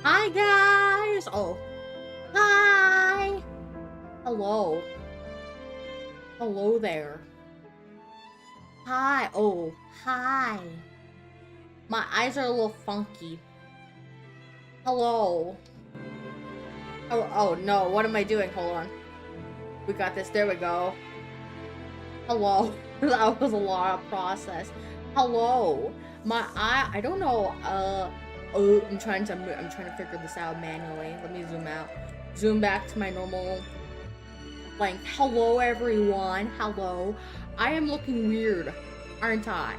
Hi guys! Oh. Hi! Hello. Hello there. Hi. Oh. Hi. My eyes are a little funky. Hello. Oh no, what am I doing? Hold on. We got this. There we go. Hello. That was a lot of process. Hello. My eye, I don't know. Oh, I'm trying to figure this out manually. Let me zoom out. Zoom back to my normal length. Hello, everyone. Hello. I am looking weird, aren't I?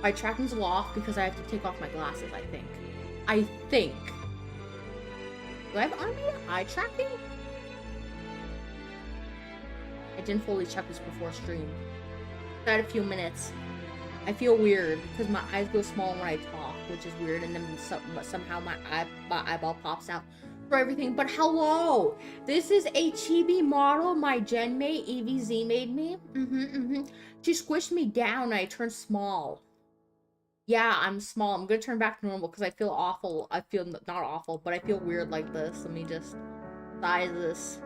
My tracking's off because I have to take off my glasses, I think. Do I have eye tracking? I didn't fully check this before stream. Got a few minutes. I feel weird because my eyes go small when I talk, which is weird, and then somehow my eyeball pops out for everything. But hello! This is a chibi model my gen mate EVZ made me. She squished me down and I turned small. Yeah, I'm small. I'm gonna turn back to normal because I feel awful. I feel not awful, but I feel weird like this. Let me just size this.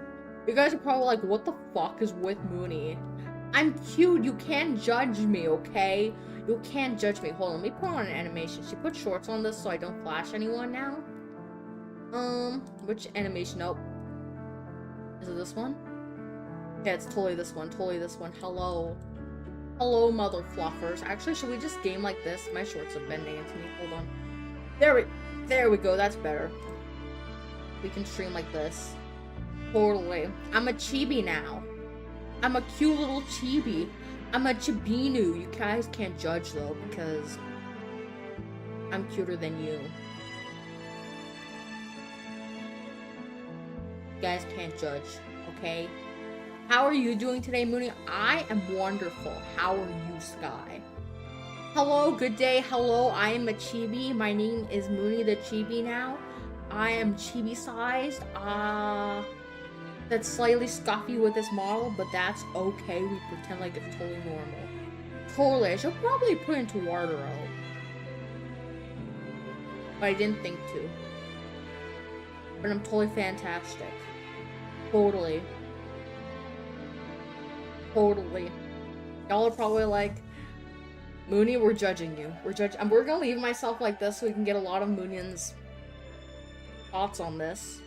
You guys are probably like, what the fuck is with Mooney? I'm cute. You can't judge me, okay? You can't judge me. Hold on, let me put on an animation. She put shorts on this so I don't flash anyone now. Which animation? Nope. Is it this one? Yeah, it's totally this one. Totally this one. Hello. Hello, mother fluffers. Actually, should we just game like this? My shorts are bending into me. Hold on. There we go. That's better. We can stream like this. Totally. I'm a chibi now. I'm a cute little chibi. I'm a chibinu. You guys can't judge though because I'm cuter than you. You guys can't judge, okay? How are you doing today, Mooney? I am wonderful. How are you, Sky? Hello, good day. Hello, I am a chibi. My name is Mooney the Chibi now. I am chibi-sized. That's slightly scuffy with this model, but that's okay. We pretend like it's totally normal. Totally. I should probably put into wardrobe. But I didn't think to. But I'm totally fantastic. Totally. Totally. Y'all are probably like, Mooney, we're judging you. We're gonna leave myself like this so we can get a lot of Moonion's thoughts on this.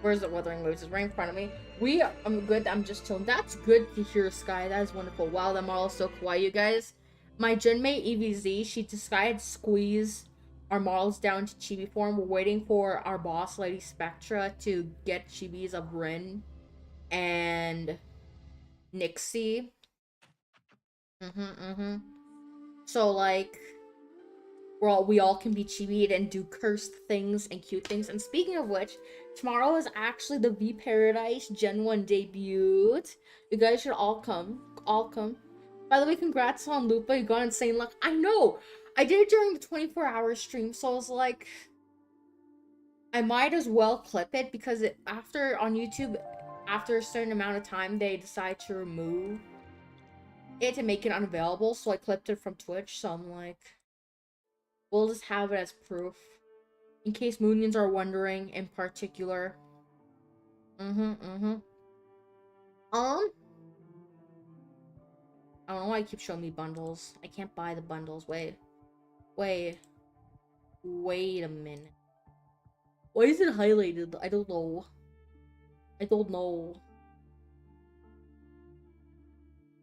Where's the Wuthering Waves? It's right in front of me. I'm good. I'm just chilling. That's good to hear, Sky. That is wonderful. Wow, that model is so kawaii, you guys. My genmate EVZ, she decided to squeeze our models down to chibi form. We're waiting for our boss lady Spectra to get chibis of Rin and Nixie. So like we all can be chibied and do cursed things and cute things. And speaking of which, tomorrow is actually the V Paradise Gen 1 debut. You guys should all come. By the way, congrats on Lupa, you got insane luck. I know! I did it during the 24-hour stream, so I was like, I might as well clip it because on YouTube, after a certain amount of time, they decide to remove it to make it unavailable, so I clipped it from Twitch, so I'm like, we'll just have it as proof. In case Moonions are wondering in particular. I don't know why I keep showing me bundles. I can't buy the bundles. Wait a minute. Why is it highlighted? I don't know.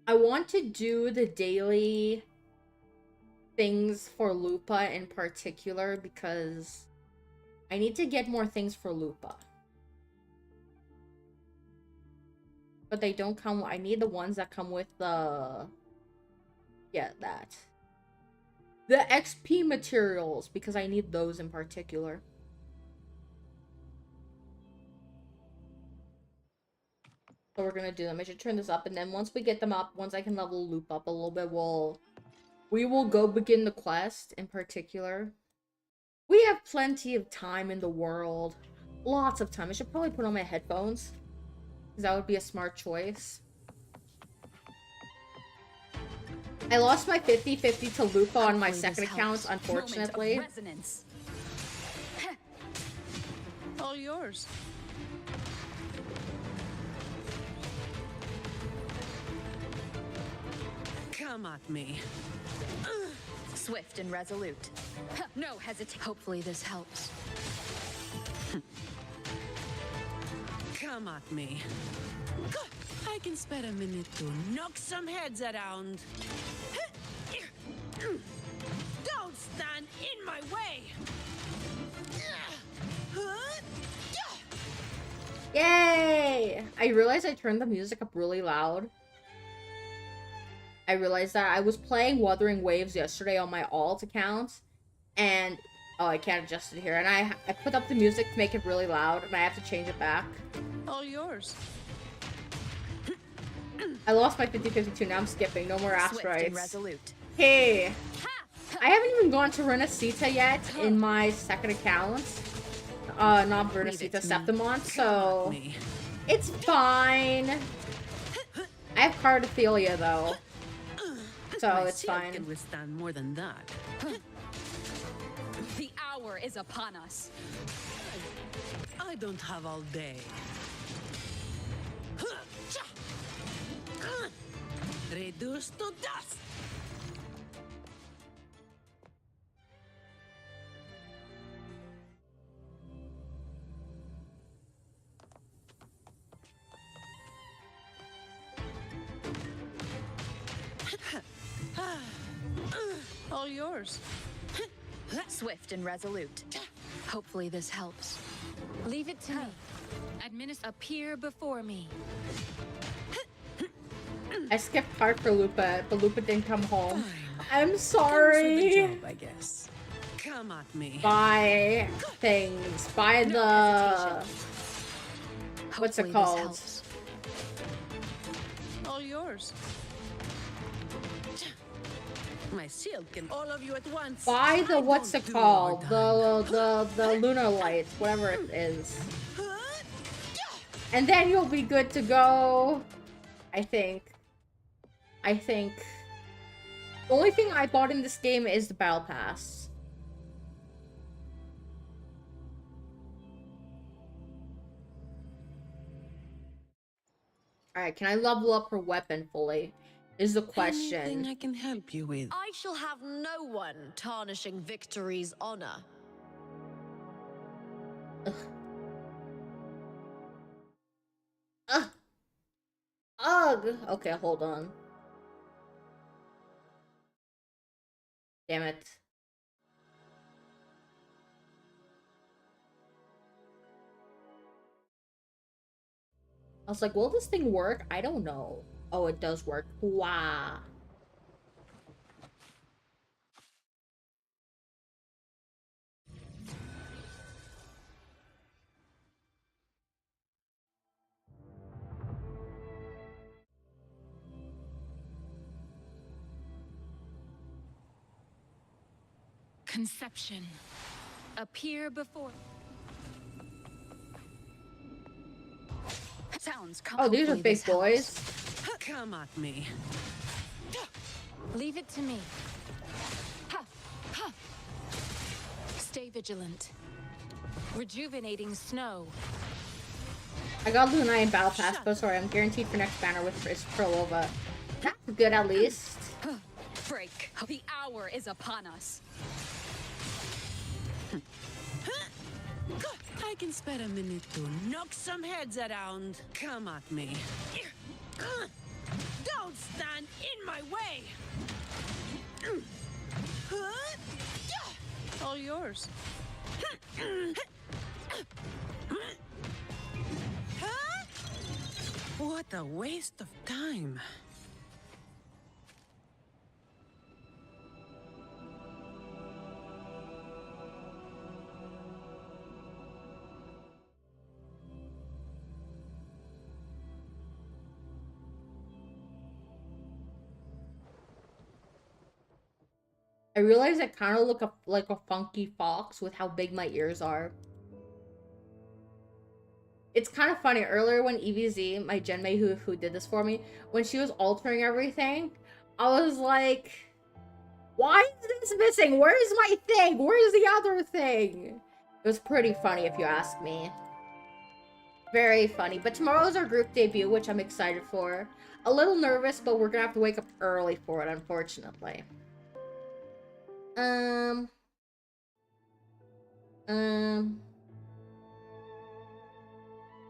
I want to do the daily things for Lupa in particular because I need to get more things for Lupa. But they don't come. I need the ones that come with the... Yeah, that. The XP materials, because I need those in particular. So we're gonna do them. I should turn this up, and then once we get them up, once I can level Lupa up a little bit, we will go begin the quest in particular. We have plenty of time in the world. Lots of time. I should probably put on my headphones. Because that would be a smart choice. I lost my 50-50 to Lupa on my second account, unfortunately. All yours. Come at me. Swift and resolute. No hesitation. Hopefully this helps. Come at me. I can spare a minute to knock some heads around. Don't stand in my way. Yay! I realized I turned the music up really loud. I realized that I was playing Wuthering Waves yesterday on my alt account, and oh, I can't adjust it here. And I put up the music to make it really loud, and I have to change it back. All yours. I lost my 50-52. Now I'm skipping. No more Swift and asteroids. resolute. Hey, I haven't even gone to Renacita yet in my second account. Not Renacita, Septimont. So it's fine. I have cardophilia though, so it's fine. Can withstand more than that. The hour is upon us. I don't have all day. Reduced to dust. All yours. Swift and resolute. Hopefully this helps. Leave it to me. Appear before me. I skipped part for Lupa, but Lupa didn't come home. Fine. I'm sorry. Job, I guess. Come at me. Buy things. Buy the... What's it Hopefully called? this helps. All yours. My shield can all of you at once. Buy the... What's it called? The lunar light. Whatever it is. And then you'll be good to go. I think. The only thing I bought in this game is the battle pass. Alright, can I level up her weapon fully? Is the question. Anything I can help you with. I shall have no one tarnishing victory's honor. Ugh. Ugh. Ugh. Okay, hold on. Damn it. I was like, will this thing work? I don't know. Oh, it does work. Wow. Conception. Appear before. Sounds Oh, these are hopefully big this helps. boys. Come at me. Leave it to me. Ha! Ha! Stay vigilant. Rejuvenating snow. I got Lunai in Battle Pass, but sorry, I'm guaranteed for next banner with Perlova. That's good at least. Break. The hour is upon us. I can spare a minute to knock some heads around. Come at me. Don't stand in my way. All yours. What a waste of time. I realize I kind of look like a funky fox with how big my ears are. It's kind of funny. Earlier when EVZ, my genmate who did this for me, when she was altering everything, I was like, why is this missing? Where's my thing? Where's the other thing? It was pretty funny if you ask me. Very funny. But tomorrow's our group debut, which I'm excited for. A little nervous, but we're gonna have to wake up early for it, unfortunately.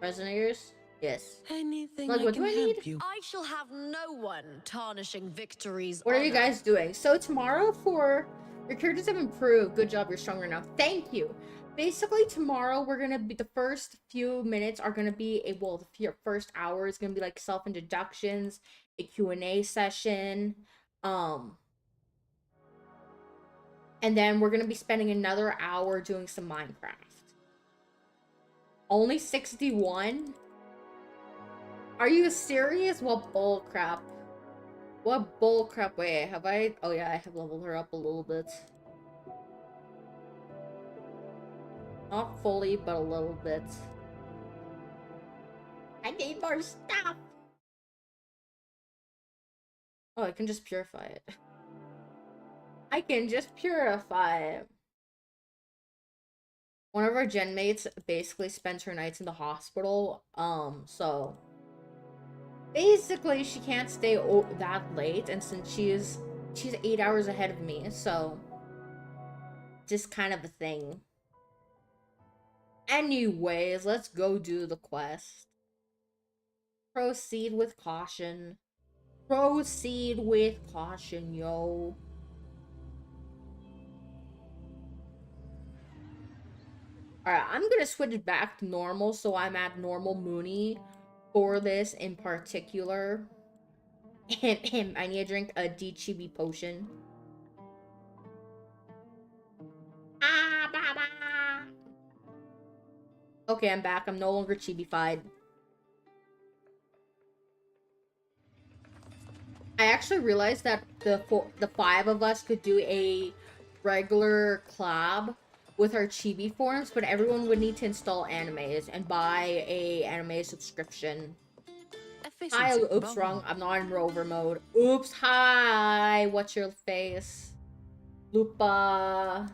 Resonators? Yes. Anything Like, I what can do I help need? you. I shall have no one tarnishing Victory's What are you honor. guys doing? So tomorrow for... Your characters have improved. Good job, you're stronger now. Thank you. Basically, tomorrow we're gonna be... The first few minutes are gonna be... the first hour is gonna be like self-introductions, a Q&A session, and then we're gonna be spending another hour doing some Minecraft. Only 61? Are you serious? What bull crap? What bull crap? Wait, have I? Oh yeah, I have leveled her up a little bit. Not fully, but a little bit. I need more stuff! Oh, I can just purify it. I can just purify it. One of our gen mates basically spends her nights in the hospital, so... Basically, she can't stay that late, and since she's 8 hours ahead of me, so... Just kind of a thing. Anyways, let's go do the quest. Proceed with caution. Proceed with caution, yo. Alright, I'm gonna switch it back to normal, so I'm at normal Mooney for this in particular. I need to drink a D-Chibi potion. Ah, baba! Okay, I'm back. I'm no longer chibi-fied. I actually realized that the 5 of us could do a regular collab with our chibi forms, but everyone would need to install animes and buy a anime subscription. Hi, oops, wrong. I'm not in rover mode. Oops, hi. What's your face? Lupa.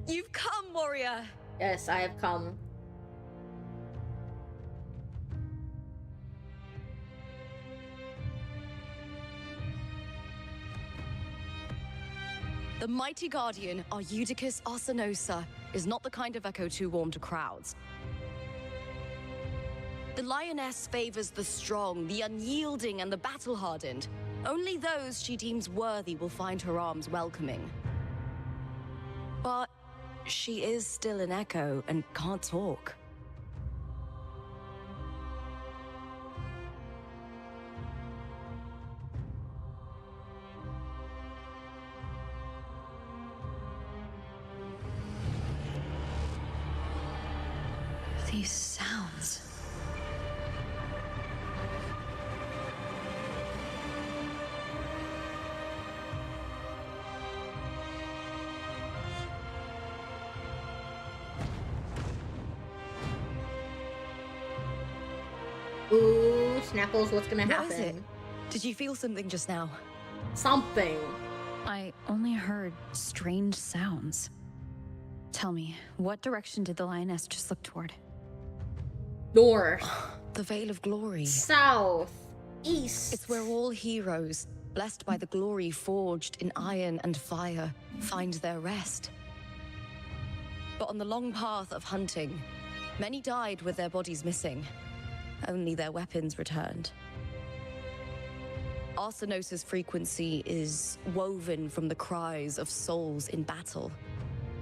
You've come, warrior! Yes, I have come. The mighty guardian, Eudicus Arsenosa, is not the kind of echo too warm to crowds. The lioness favors the strong, the unyielding, and the battle-hardened. Only those she deems worthy will find her arms welcoming. But she is still an echo and can't talk. These sounds. Ooh, Snapples, what's gonna happen? What is it? Did you feel something just now? Something. I only heard strange sounds. Tell me, what direction did the lioness just look toward? North. The Veil of Glory. South. East. It's where all heroes, blessed by the glory forged in iron and fire, find their rest. But on the long path of hunting, many died with their bodies missing. Only their weapons returned. Arsenosa's frequency is woven from the cries of souls in battle.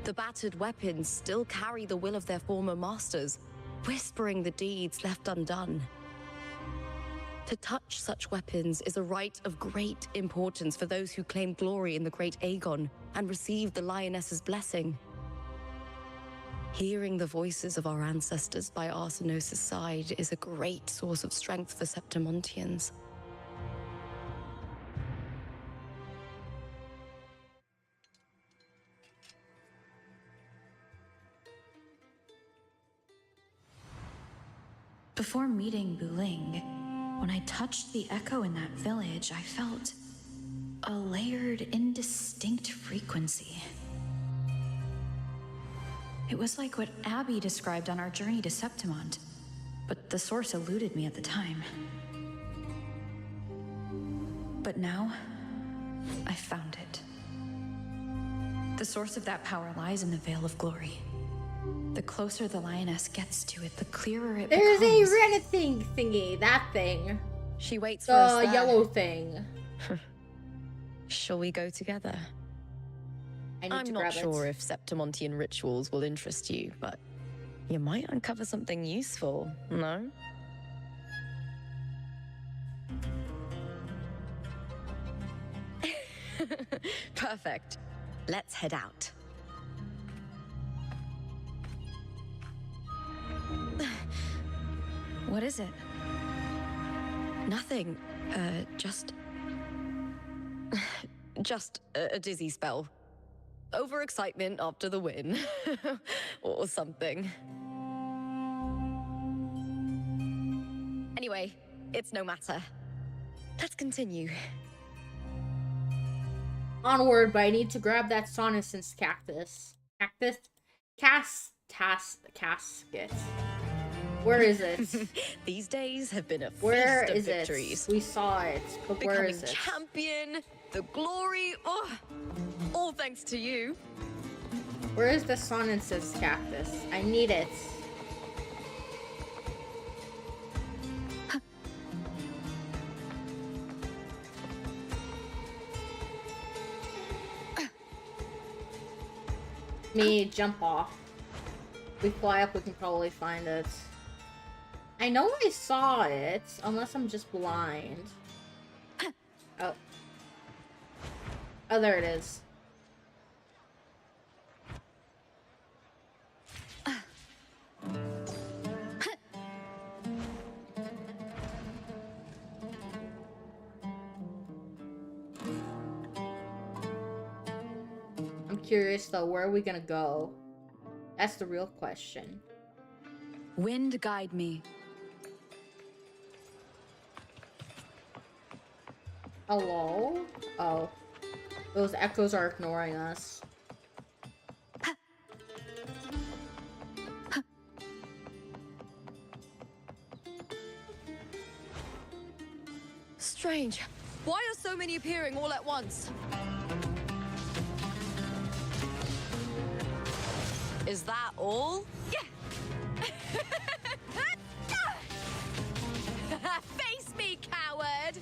The battered weapons still carry the will of their former masters, whispering the deeds left undone. To touch such weapons is a rite of great importance for those who claim glory in the great Aegon and receive the lioness's blessing. Hearing the voices of our ancestors by Arsenosa's side is a great source of strength for Septimontians. Before meeting Buling, when I touched the echo in that village, I felt a layered, indistinct frequency. It was like what Abby described on our journey to Septimont, but the source eluded me at the time. But now, I found it. The source of that power lies in the Veil of Glory. The closer the lioness gets to it, the clearer it There's becomes. a Renna thingy, that thing. She waits for us The there. yellow thing. Shall we go together? I'm not sure if Septimontian rituals will interest you, but you might uncover something useful, no? Perfect. Let's head out. What is it? Nothing. Just a dizzy spell. Overexcitement after the win. Or something. Anyway, it's no matter. Let's continue. Onward, but I need to grab that Sonisance cactus. Casket. Where is it? These days have been a feast Where of is victories. it? We saw it, but where Becoming is it? champion, the glory, all thanks to you. Where is the Sonisance cactus? I need it. Me jump off. We fly up, we can probably find it. I know I saw it, unless I'm just blind. Oh. Oh, there it is. I'm curious though, where are we gonna go? That's the real question. Wind guide me. Hello? Oh. Those echoes are ignoring us. Strange. Why are so many appearing all at once? Is that all? Face me, coward!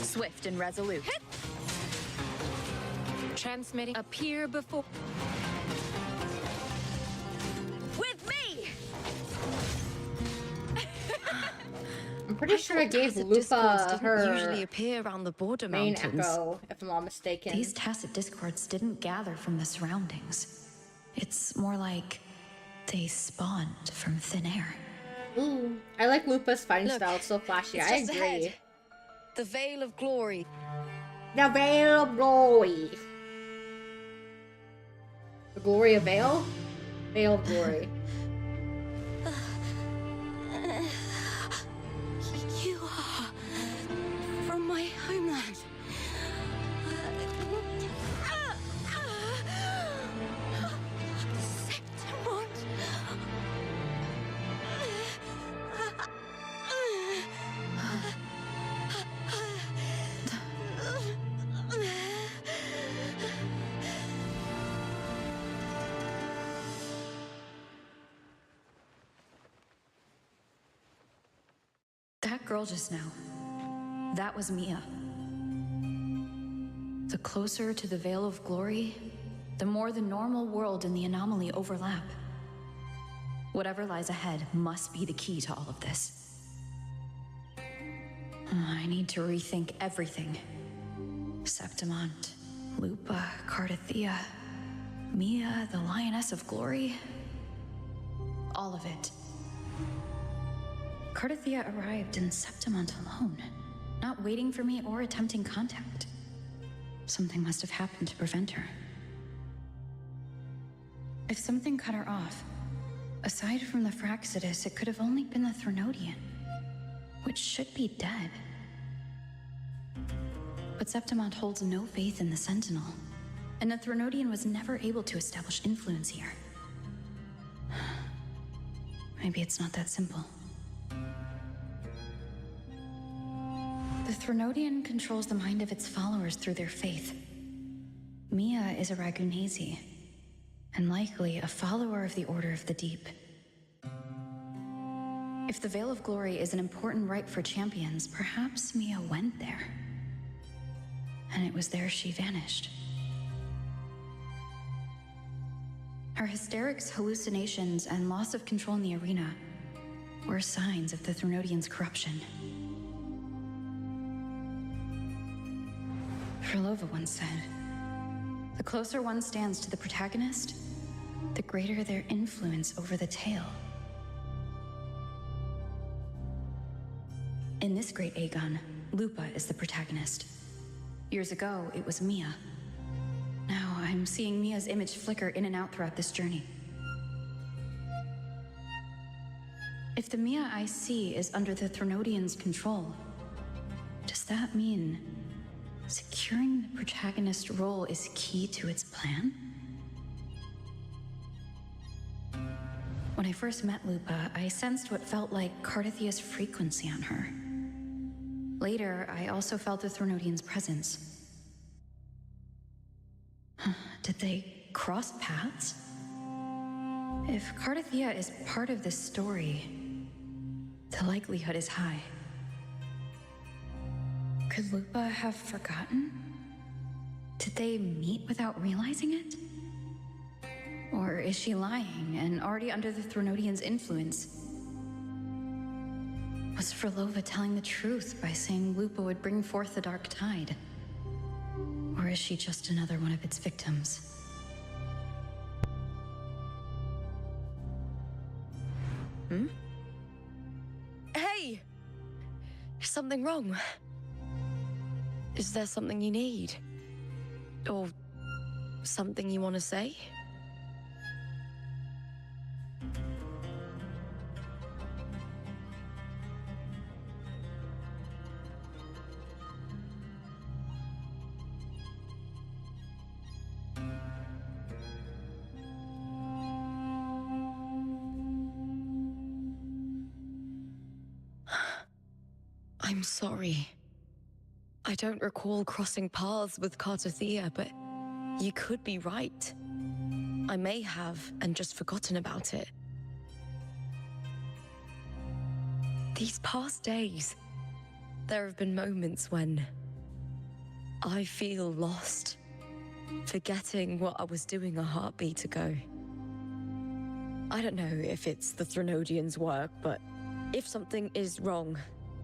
Swift and resolute. Transmitting. Appear before. With me! I'm pretty sure I gave Tacit discords Lupa didn't her usually appear around the border main mountains. echo, if I'm not mistaken. These tacit discords didn't gather from the surroundings. It's more like they spawned from thin air. Ooh, I like Lupa's fighting Look, style. It's so flashy. it's I just agree. ahead. The Veil of Glory. The Veil of Glory. The Glory of Veil? Veil of Glory. You are from my homeland. Septimont. That girl just now, that was Mia. The closer to the Veil of Glory, the more the normal world and the anomaly overlap. Whatever lies ahead must be the key to all of this. I need to rethink everything. Septimont, Lupa, Cardathea, Mia, the Lioness of Glory. All of it. Cardathea arrived in Septimont alone, not waiting for me or attempting contact. Something must have happened to prevent her. If something cut her off, Aside from the Fraxidus, it could have only been the Threnodian, which should be dead. But Septimont holds no faith in the Sentinel, and the Threnodian was never able to establish influence here. Maybe it's not that simple. The Threnodian controls the mind of its followers through their faith. Mia is a Ragunasi, and likely a follower of the Order of the Deep. If the Veil of Glory is an important rite for champions, perhaps Mia went there. And it was there she vanished. Her hysterics, hallucinations, and loss of control in the arena were signs of the Threnodian's corruption. Frolova once said, "The closer one stands to the protagonist, the greater their influence over the tale." In this great Aegon, Lupa is the protagonist. Years ago, it was Mia. Now I'm seeing Mia's image flicker in and out throughout this journey. If the Mia I see is under the Threnodian's control, does that mean securing the protagonist role is key to its plan? When I first met Lupa, I sensed what felt like Cardathia's frequency on her. Later, I also felt the Threnodian's presence. Did they cross paths? If Cardathia is part of this story, the likelihood is high. Could Lupa have forgotten? Did they meet without realizing it? Or is she lying and already under the Threnodian's influence? Was Frolova telling the truth by saying Lupa would bring forth the Dark Tide? Or is she just another one of its victims? Hey! Is something wrong? Is there something you need? Or something you want to say? I'm sorry. I don't recall crossing paths with Cardathia, but you could be right. I may have, and just forgotten about it. These past days, there have been moments when I feel lost, forgetting what I was doing a heartbeat ago. I don't know if it's the Threnodian's work, but if something is wrong,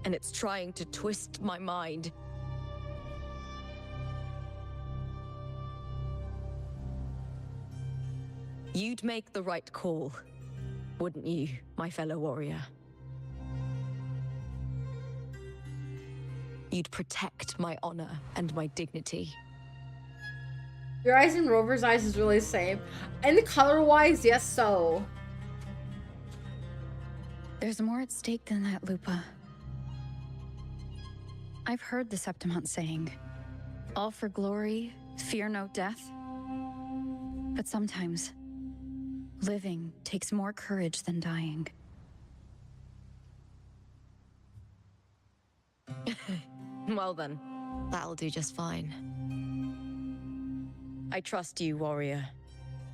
and it's trying to twist my mind, you'd make the right call, wouldn't you, my fellow warrior? You'd protect my honor and my dignity. Your eyes and Rover's eyes is really the same. And the color-wise, yes, so. There's more at stake than that, Lupa. I've heard the Septimont saying, "All for glory, fear no death." But sometimes, living takes more courage than dying. Well then, that'll do just fine. I trust you, warrior,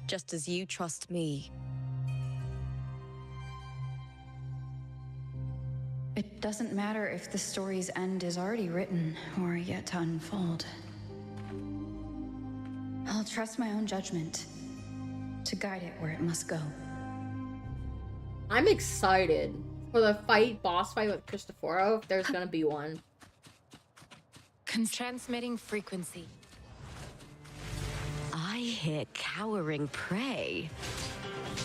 just as you trust me. It doesn't matter if the story's end is already written or yet to unfold. I'll trust my own judgment to guide it where it must go. I'm excited for the boss fight with Cristoforo, if there's gonna be one. Transmitting frequency. I hear cowering prey.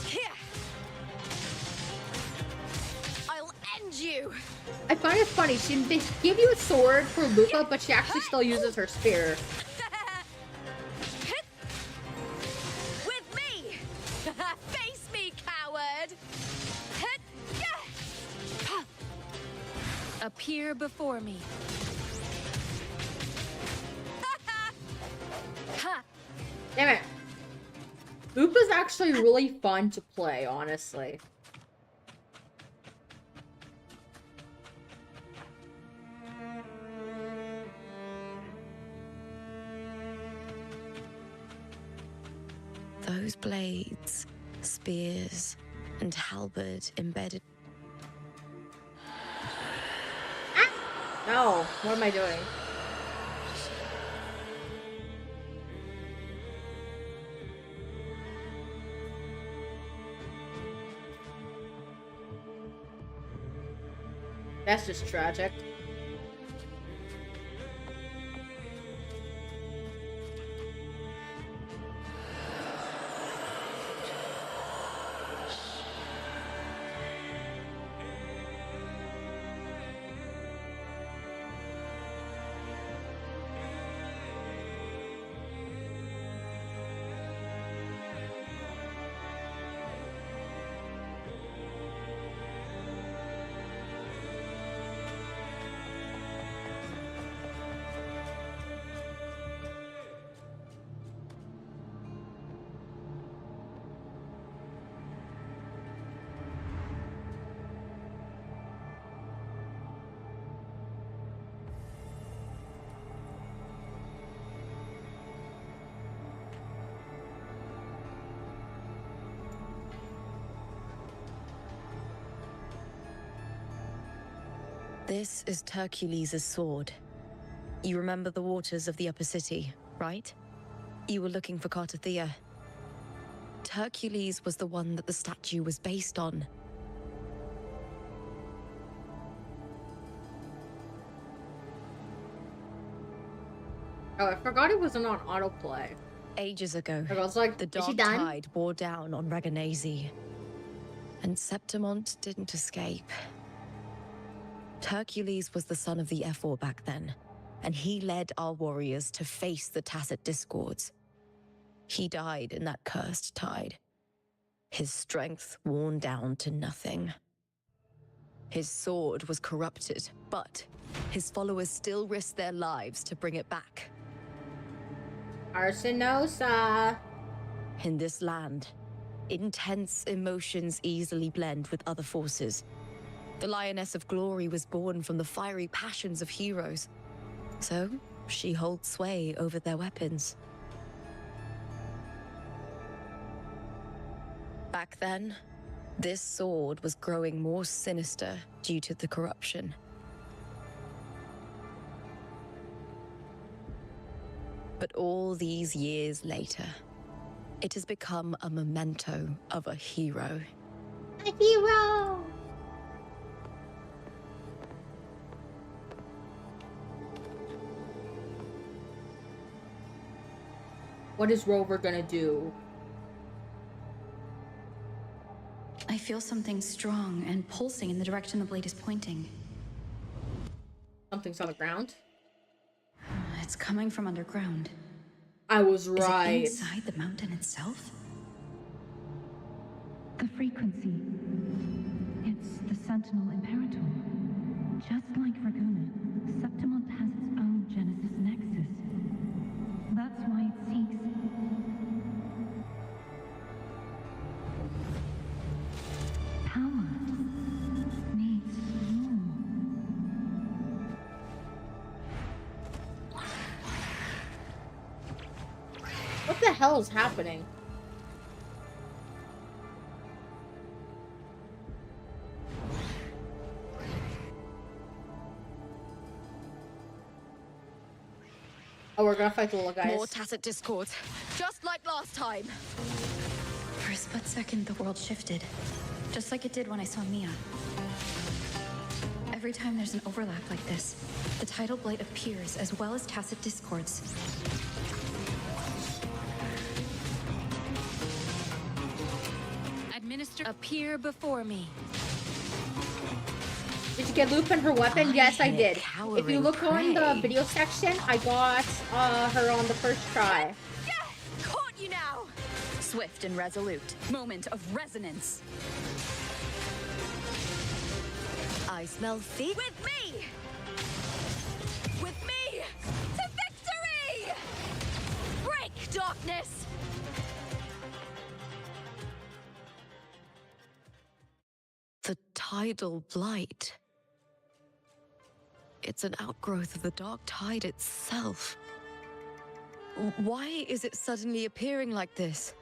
Here! I'll end you! I find it funny, they give you a sword for Lupa, but she actually still uses her spear. With me! Face me, coward! appear before me. Ha! Damn it. Boop is actually really fun to play, honestly. Those blades, spears, and halberd embedded. No, what am I doing? That's just tragic. This is Hercules' sword. You remember the waters of the upper city, right? You were looking for Cartothea. Hercules was the one that the statue was based on. Oh, I forgot it wasn't on autoplay. Ages ago, I was like, the is she dark done? tide bore down on Reganese, and Septimont didn't escape. Hercules was the son of the Ephor back then, and he led our warriors to face the Tacit Discords. He died in that cursed tide, his strength worn down to nothing. His sword was corrupted, but his followers still risked their lives to bring it back. Arsenosa. In this land, intense emotions easily blend with other forces. The Lioness of Glory was born from the fiery passions of heroes, so she holds sway over their weapons. Back then, this sword was growing more sinister due to the corruption. But all these years later, it has become a memento of a hero. A hero! What is Rover gonna do? I feel something strong and pulsing in the direction the blade is pointing. Something's on the ground? It's coming from underground. I was Is it right. inside the mountain itself? The frequency. It's the Sentinel Imperator. Just like Raguna, Septimont has its own Genesis Nexus. That's why it seeks. Power. Needs more. What the hell is happening? Oh, we're gonna fight the little guys. More Tacit Discords, just like last time. For a split second, the world shifted. Just like it did when I saw Mia. Every time there's an overlap like this, the tidal blight appears as well as Tacit Discords. Administer appear before me. Did you get Lupin her weapon? Yes, I did. If you cowering look on the prey. video section, I got her on the first try. Yeah! Caught you now! Swift and resolute. Moment of resonance. I smell feet. With me! With me! To victory! Break, darkness! The tidal blight. It's an outgrowth of the dark tide itself. Why is it suddenly appearing like this?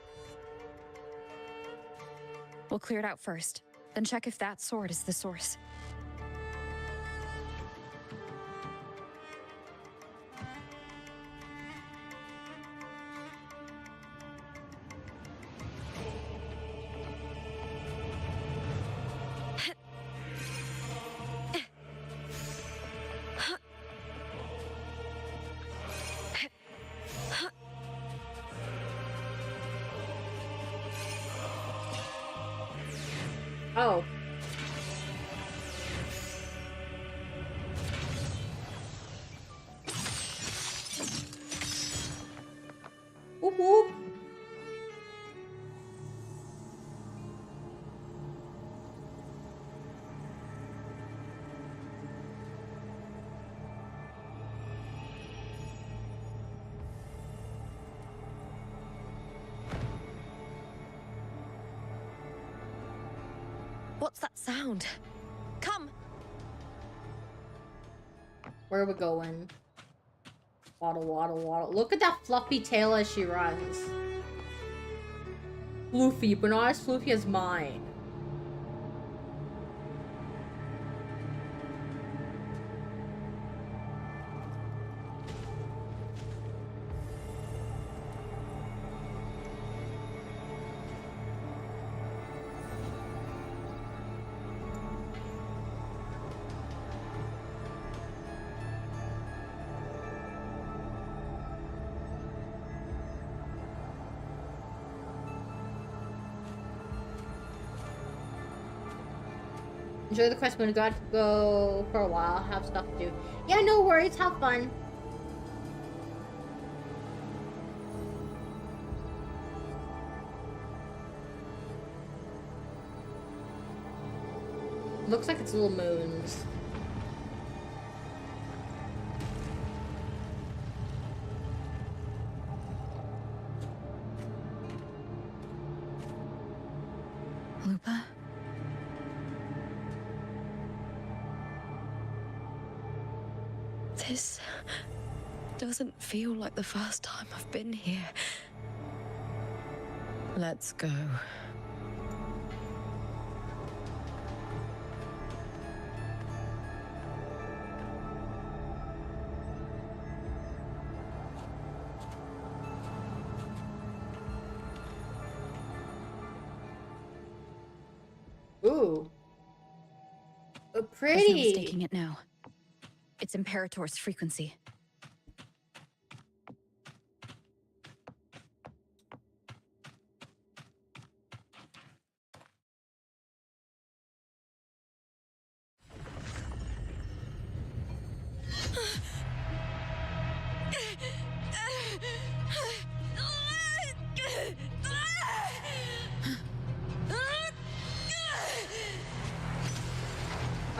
We'll clear it out first, then check if that sword is the source. Oh. Whoop whoop. What's that sound? Come! Where are we going? Waddle, waddle, waddle. Look at that fluffy tail as she runs. Floofy, but not as floofy as mine. Enjoy the quest, when got to go for a while, have stuff to do. Yeah, no worries, have fun. Looks like it's little moons. Lupa? This doesn't feel like the first time I've been here. Let's go. Ooh. There's no Pretty. mistaking it now. It's Imperator's frequency.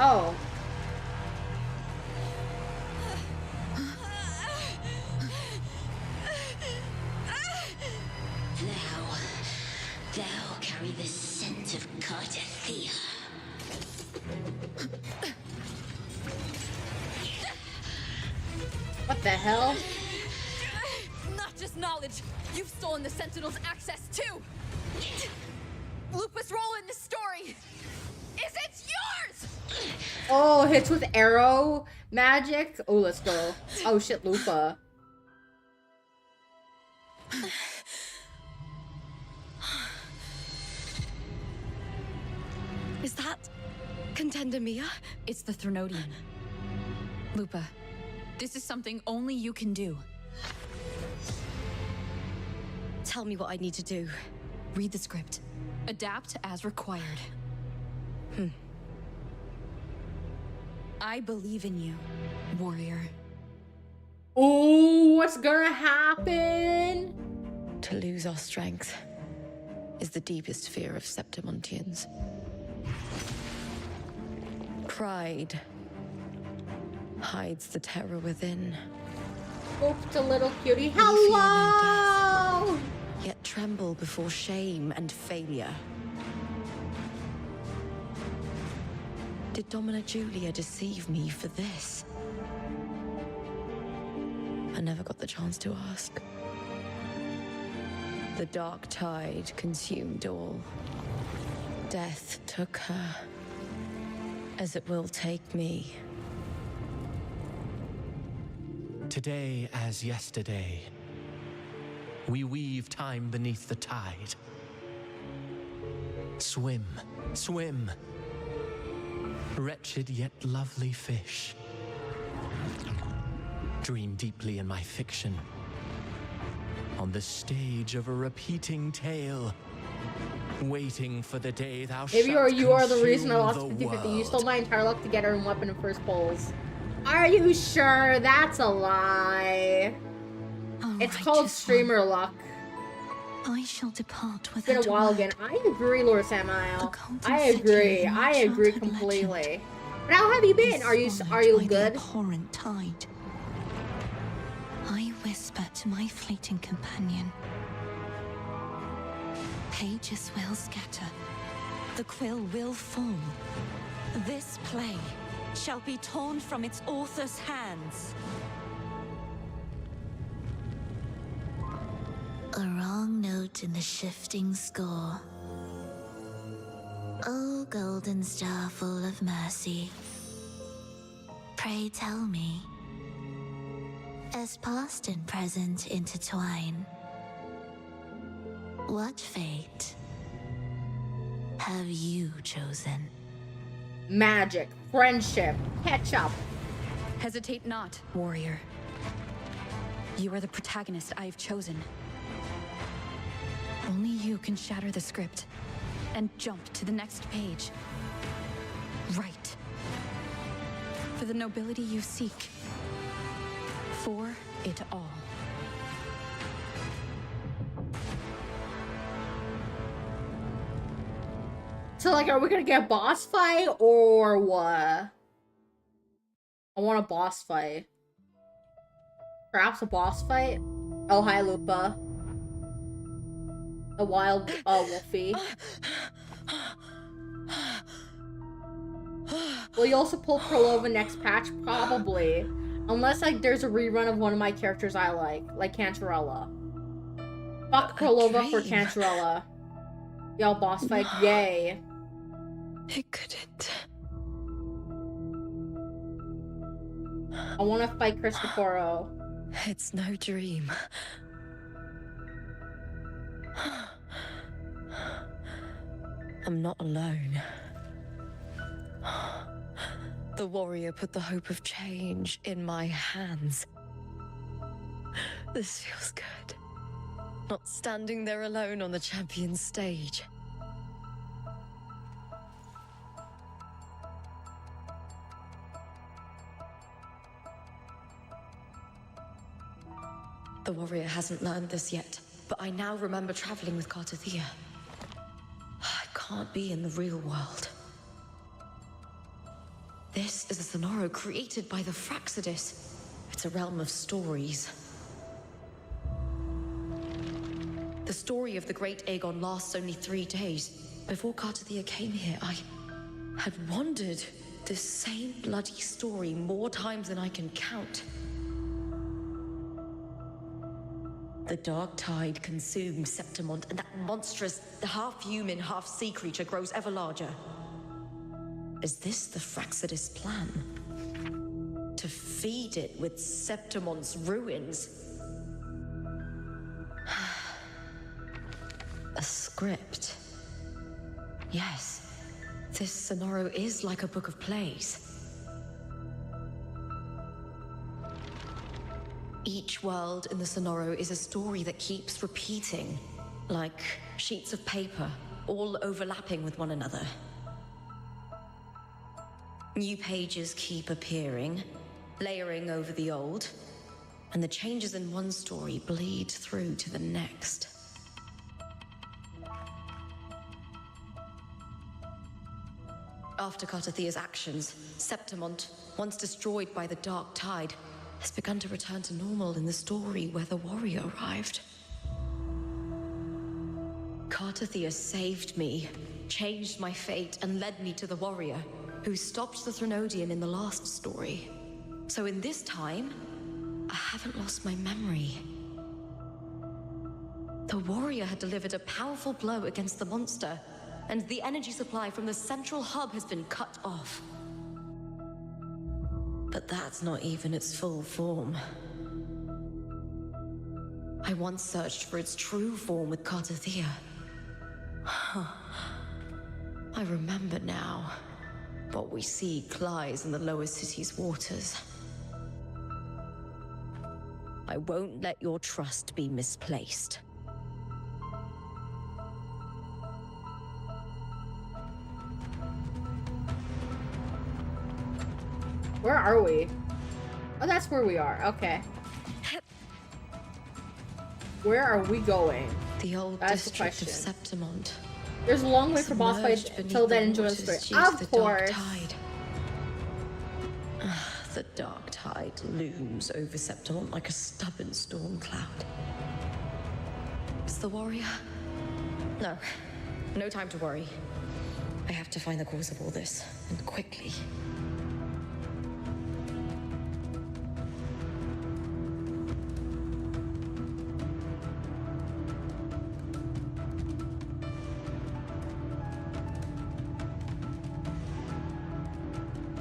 Oh. Thou carry the scent of Cardathea. What the hell? Not just knowledge. You've stolen the Sentinel's access too. Lupa's role in this story is it's yours. Oh, hits with arrow magic. Oh, let's go. Oh shit, Lupa. Is that Contender Mia? It's the Threnodian. Lupa, this is something only you can do. Tell me what I need to do. Read the script. Adapt as required. I believe in you, warrior. Oh, what's gonna happen? To lose our strength is the deepest fear of Septimontians. Pride hides the terror within. Oops, a little cutie. We fear no Hello! Yet tremble before shame and failure. Did Domina Julia deceive me for this? I never got the chance to ask. The dark tide consumed all. Death took her, as it will take me. Today as yesterday, we weave time beneath the tide. Swim, swim, wretched yet lovely fish. Dream deeply in my fiction, on the stage of a repeating tale, waiting for the day thou shalt Maybe you are the reason I lost consume 50-50. the You stole world. my entire luck to get her in weapon and first pulls. Are you sure? That's a lie. It's called streamer luck. I shall depart It's been without a while word. again. I agree, Lord Samael. The cold I and agree. secular in I my agree childhood completely. legend But how have you been? is Are you swallowed by the good? abhorrent tide. I whisper to my fleeting companion. Pages will scatter. The quill will fall. This play shall be torn from its author's hands. A wrong note in the shifting score. Oh, golden star full of mercy. Pray tell me, as past and present intertwine, what fate have you chosen? Magic, friendship, ketchup. Hesitate not, warrior. You are the protagonist I have chosen. Only you can shatter the script and jump to the next page. Right. For the nobility you seek. For it all. So, like, are we gonna get a boss fight or what? I want a boss fight. Perhaps a boss fight? Oh, hi, Lupa. A wild Wolfie. Will you also pull Prolova next patch? Probably. Unless, like, there's a rerun of one of my characters I like Cantarella. Fuck Prolova for dream. Cantarella. Yo, boss fight, yay. It couldn't. I want to fight Cristoforo. It's no dream. I'm not alone. The warrior put the hope of change in my hands. This feels good. Not standing there alone on the champion's stage. The warrior hasn't learned this yet, but I now remember traveling with Cartathea. I can't be in the real world. This is a Sonoro created by the Fraxidus. It's a realm of stories. The story of the Great Aegon lasts only 3 days. Before Cartathea came here, I had wandered this same bloody story more times than I can count. The dark tide consumed Septimont, and that monstrous, half-human, half-sea creature grows ever larger. Is this the Fraxidus plan? To feed it with Septimont's ruins? A script. Yes, this Sonoro is like a book of plays. Each world in the Sonoro is a story that keeps repeating, like sheets of paper, all overlapping with one another. New pages keep appearing, layering over the old, and the changes in one story bleed through to the next. After Cartathea's actions, Septimont, once destroyed by the Dark Tide, has begun to return to normal in the story where the warrior arrived. Cartathea saved me, changed my fate, and led me to the warrior, who stopped the Threnodian in the last story. So in this time, I haven't lost my memory. The warrior had delivered a powerful blow against the monster, and the energy supply from the central hub has been cut off. But that's not even its full form. I once searched for its true form with Cartathea. I remember now. What we see lies in the lower city's waters. I won't let your trust be misplaced. Where are we? Oh, that's where we are. Okay. Where are we going? The old That's the district of question. Septimont. There's a long way for boss fights Submerged until beneath then. the Enjoy the waters story. due to Of the Dark course. Tide. The Dark Tide looms over Septimont like a stubborn storm cloud. Is the warrior? No. No time to worry. I have to find the cause of all this, and quickly.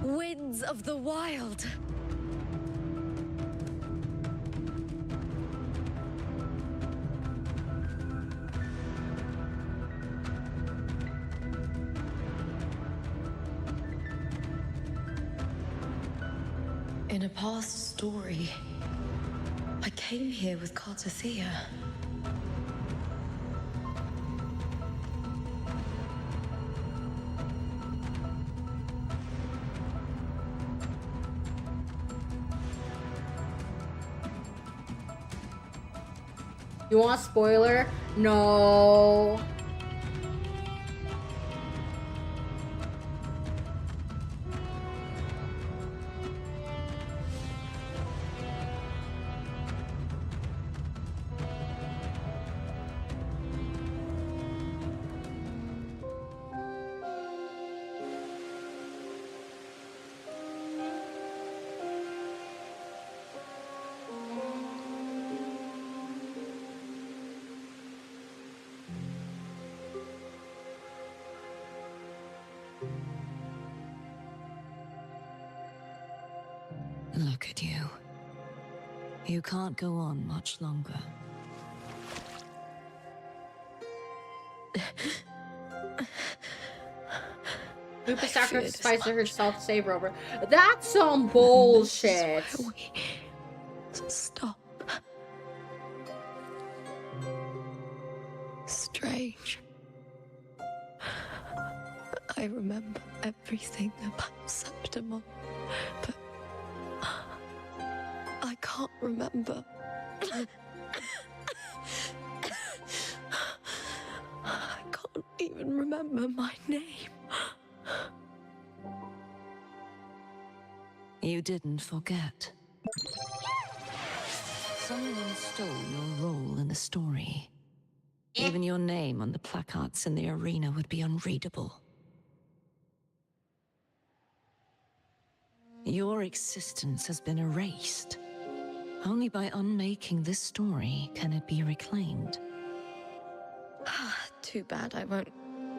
Winds of the wild! In a past story, I came here with Cartathea. You want a spoiler? No. Look at you. You can't go on much longer. Lupa sacrificed herself to save Rover. That's some bullshit. This is where we stop. Strange. I remember everything about Septimont, but I can't remember. I can't even remember my name. You didn't forget. Someone stole your role in the story. Even your name on the placards in the arena would be unreadable. Your existence has been erased. Only by unmaking this story can it be reclaimed. Too bad I won't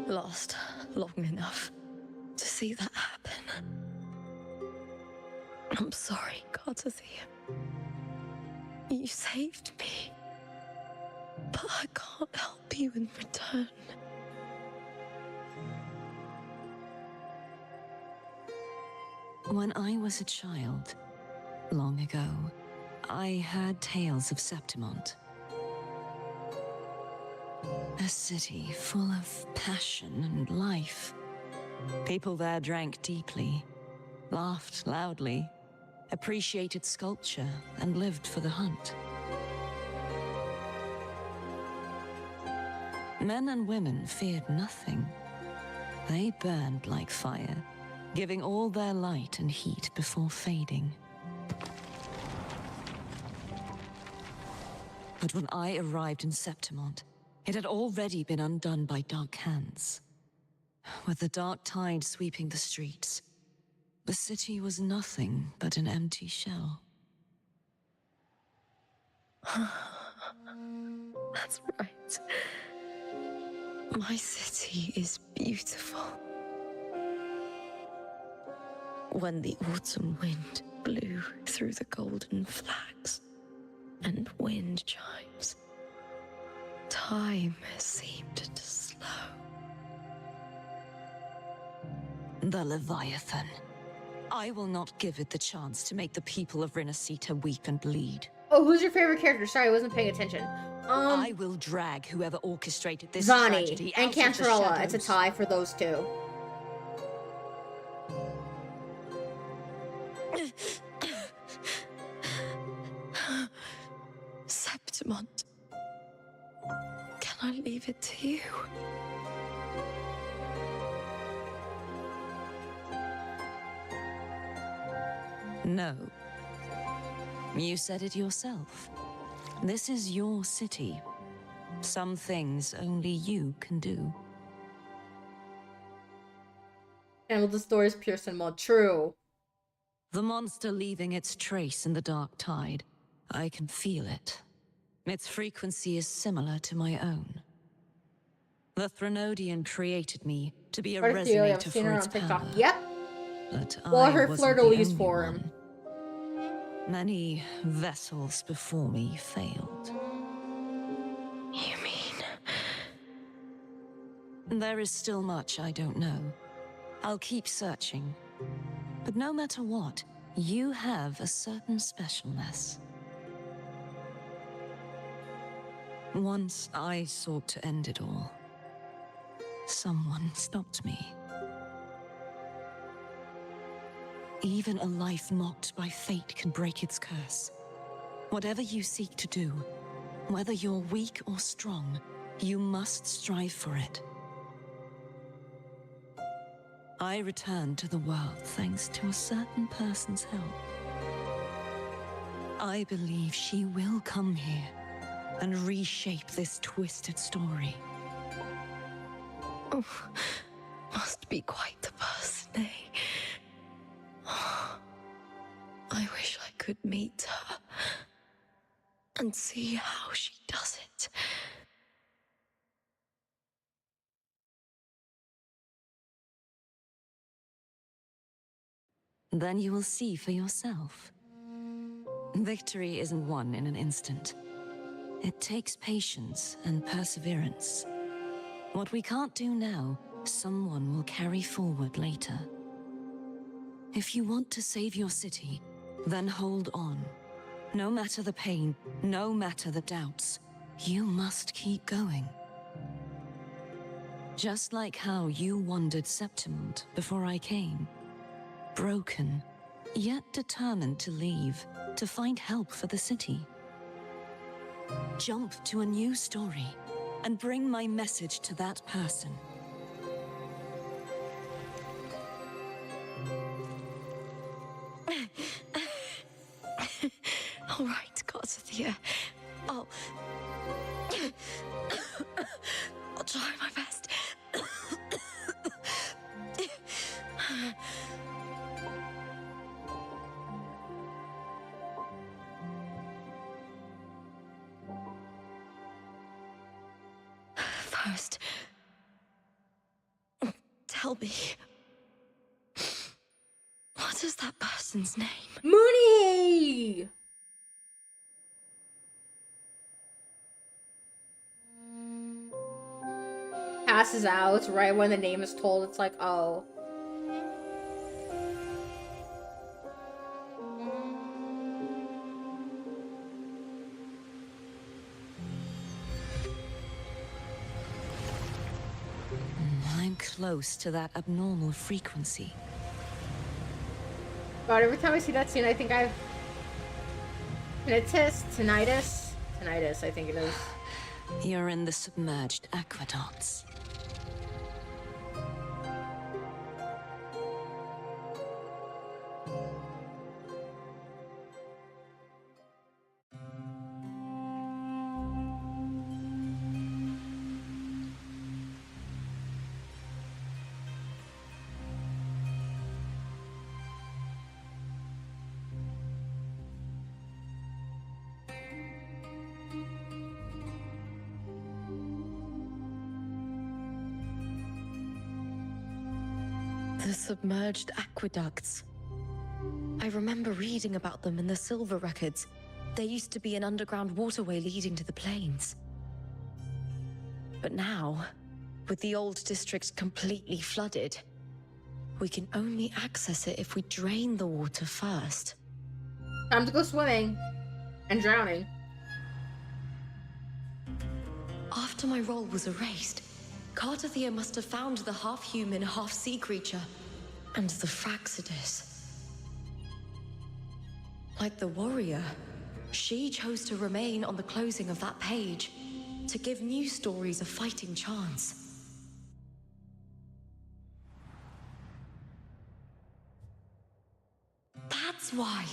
last long enough to see that happen. I'm sorry, Cartathea. You saved me. But I can't help you in return. When I was a child, long ago, I heard tales of Septimont. A city full of passion and life. People there drank deeply, laughed loudly, appreciated sculpture, and lived for the hunt. Men and women feared nothing. They burned like fire, giving all their light and heat before fading. But when I arrived in Septimont, it had already been undone by dark hands. With the dark tide sweeping the streets, the city was nothing but an empty shell. That's right. My city is beautiful. When the autumn wind blew through the golden flags and wind chimes, time seemed to slow. The Leviathan. I will not give it the chance to make the people of Rinascita weep and bleed. Oh, who's your favorite character? Sorry, I wasn't paying attention. I will drag whoever orchestrated this Zani tragedy and out of the Cantarella. It's a shadows. tie for those two. Septimont. Can I leave it to you? No. You said it yourself. This is your city. Some things only you can do. And with the stories Pearson mod. True. The monster leaving its trace in the dark tide. I can feel it. Its frequency is similar to my own. The Threnodian created me to be a I've resonator seen her for its on TikTok. power. Yep. But Well, I her wasn't fleur-de-lis the only form. one. Many vessels before me failed. You mean? There is still much I don't know. I'll keep searching. But no matter what, you have a certain specialness. Once I sought to end it all. Someone stopped me. Even a life mocked by fate can break its curse. Whatever you seek to do, whether you're weak or strong, you must strive for it. I returned to the world thanks to a certain person's help. I believe she will come here and reshape this twisted story. Oh, must be quite the person, eh? I wish I could meet her and see how she does it. Then you will see for yourself. Victory isn't won in an instant. It takes patience and perseverance. What we can't do now, someone will carry forward later. If you want to save your city, then hold on. No matter the pain, no matter the doubts, you must keep going. Just like how you wandered Septimont before I came. Broken, yet determined to leave, to find help for the city. Jump to a new story and bring my message to that person. All right, gods of the air. I'll try my best. First, tell me, what is that person's name? Mooney! Passes out right when the name is told. It's like, oh. I'm close to that abnormal frequency. God, every time I see that scene, I think I've... Tinnitus, I think it is. You're in the submerged aqueducts. The submerged aqueducts. I remember reading about them in the silver records. There used to be an underground waterway leading to the plains. But now, with the old district completely flooded, we can only access it if we drain the water first. Time to go swimming. And drowning. After my role was erased, Cartathea must have found the half-human, half-sea creature, and the Fraxidus. Like the warrior, she chose to remain on the closing of that page, to give new stories a fighting chance. That's why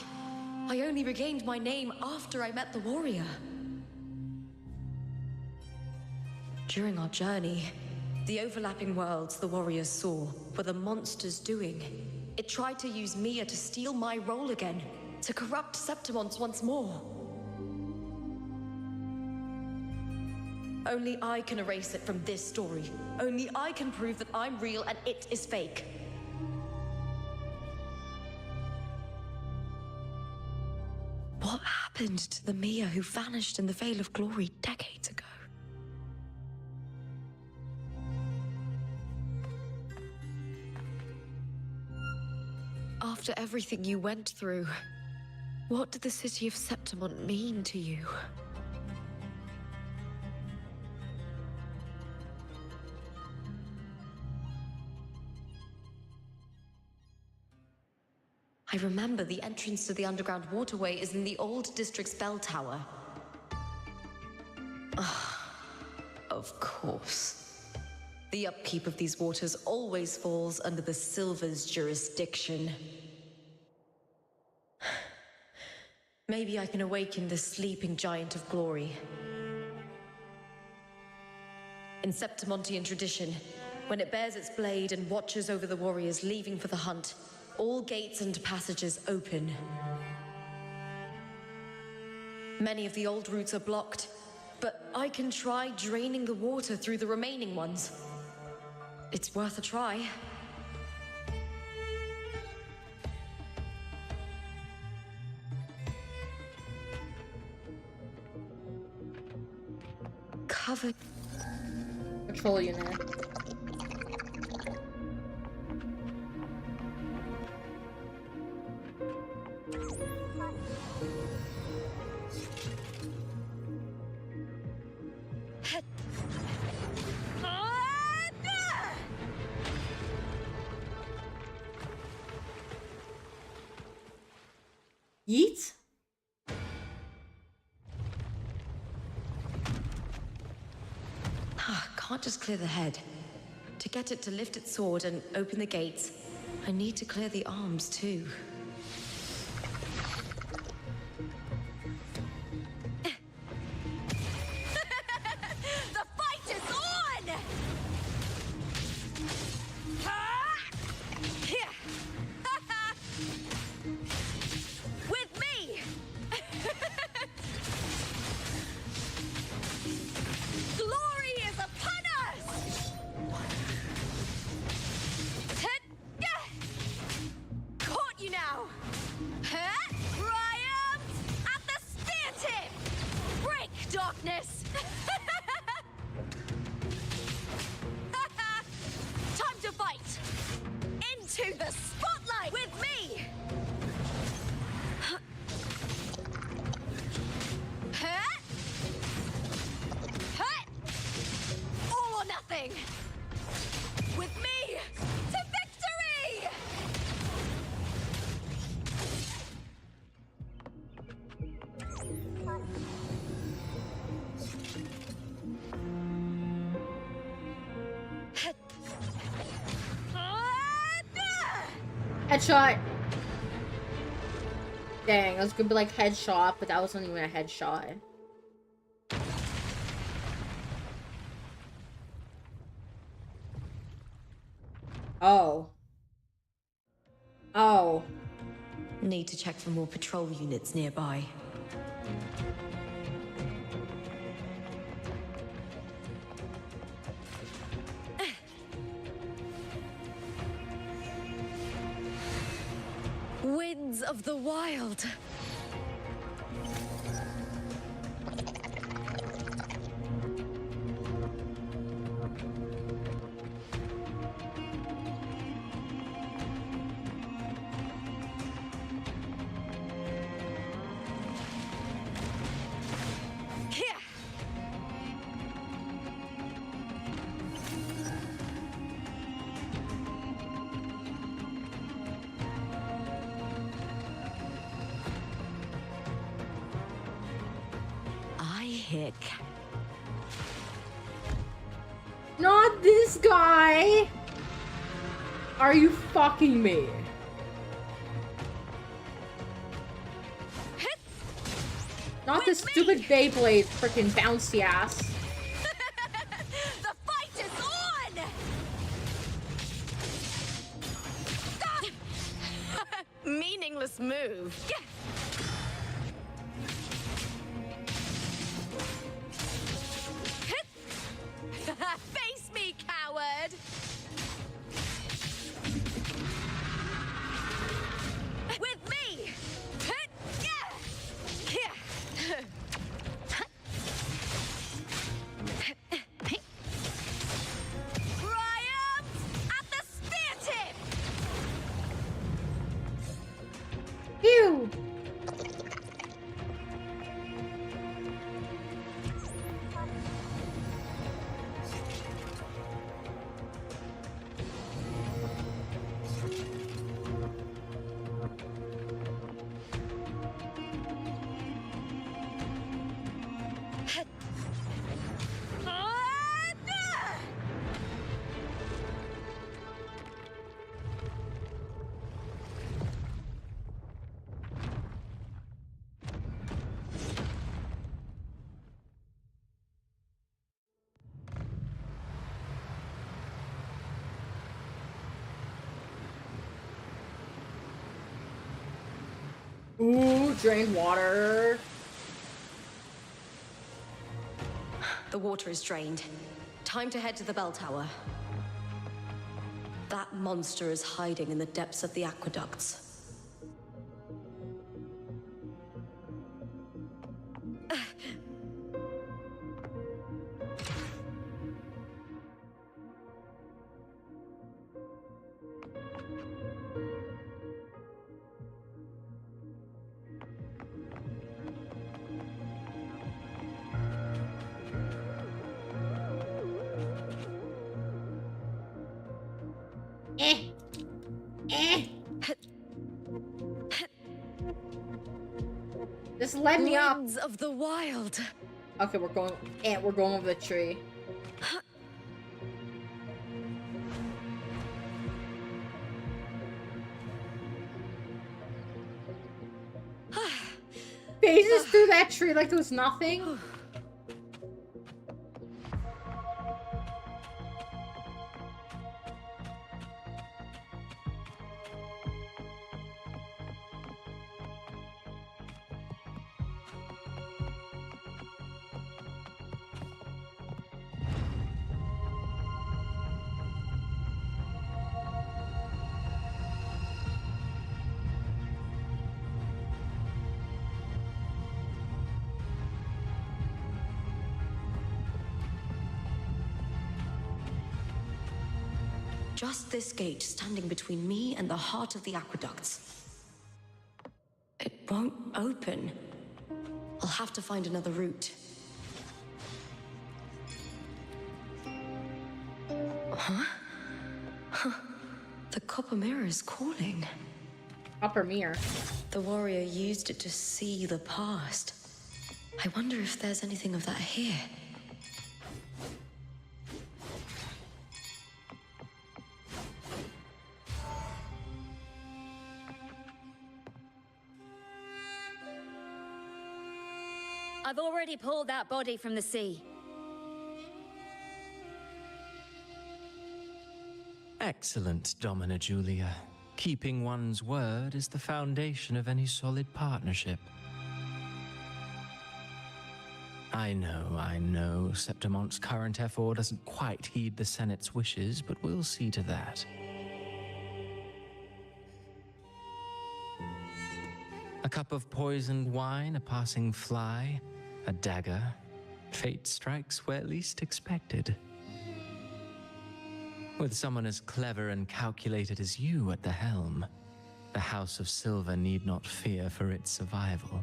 I only regained my name after I met the warrior. During our journey, the overlapping worlds the warriors saw were the monster's doing. It tried to use Mia to steal my role again, to corrupt Septimont once more. Only I can erase it from this story. Only I can prove that I'm real and it is fake. What happened to the Mia who vanished in the Veil of Glory decades ago? After everything you went through, what did the city of Septimont mean to you? I remember the entrance to the underground waterway is in the old district's bell tower. Of course. The upkeep of these waters always falls under the Silver's jurisdiction. Maybe I can awaken the sleeping giant of glory. In Septimontian tradition, when it bears its blade and watches over the warriors leaving for the hunt, all gates and passages open. Many of the old routes are blocked, but I can try draining the water through the remaining ones. It's worth a try. Covered. Patrol unit. Yeet? Can't just clear the head. To get it to lift its sword and open the gates, I need to clear the arms too. The fight is on! With me! Glory is upon us! Caught you now! Triumph at the spear tip! Break, darkness! Time to fight! Into the spotlight with me! All or nothing! With me to victory! Headshot! Dang, I was gonna be like headshot, but that wasn't even a headshot. Oh. Oh. Need to check for more patrol units nearby. Winds of the wild. Hick. Not this guy! Are you fucking me? Not this stupid Beyblade freaking bouncy ass. The fight is on! Meaningless move. Face me, coward! With me! Triumph at the spear tip! Ew! Ooh, drained water. The water is drained. Time to head to the bell tower. That monster is hiding in the depths of the aqueducts. Just let me up. Winds of the wild. Okay, we're going over the tree. Phases through that tree like there was nothing. Just this gate standing between me and the heart of the aqueducts. It won't open. I'll have to find another route. Huh? The copper mirror is calling. Copper mirror. The warrior used it to see the past. I wonder if there's anything of that here. I've already pulled that body from the sea. Excellent, Domina Julia. Keeping one's word is the foundation of any solid partnership. I know, Septimont's current effort doesn't quite heed the Senate's wishes, but we'll see to that. A cup of poisoned wine, a passing fly, a dagger. Fate strikes where least expected. With someone as clever and calculated as you at the helm, the House of Silver need not fear for its survival.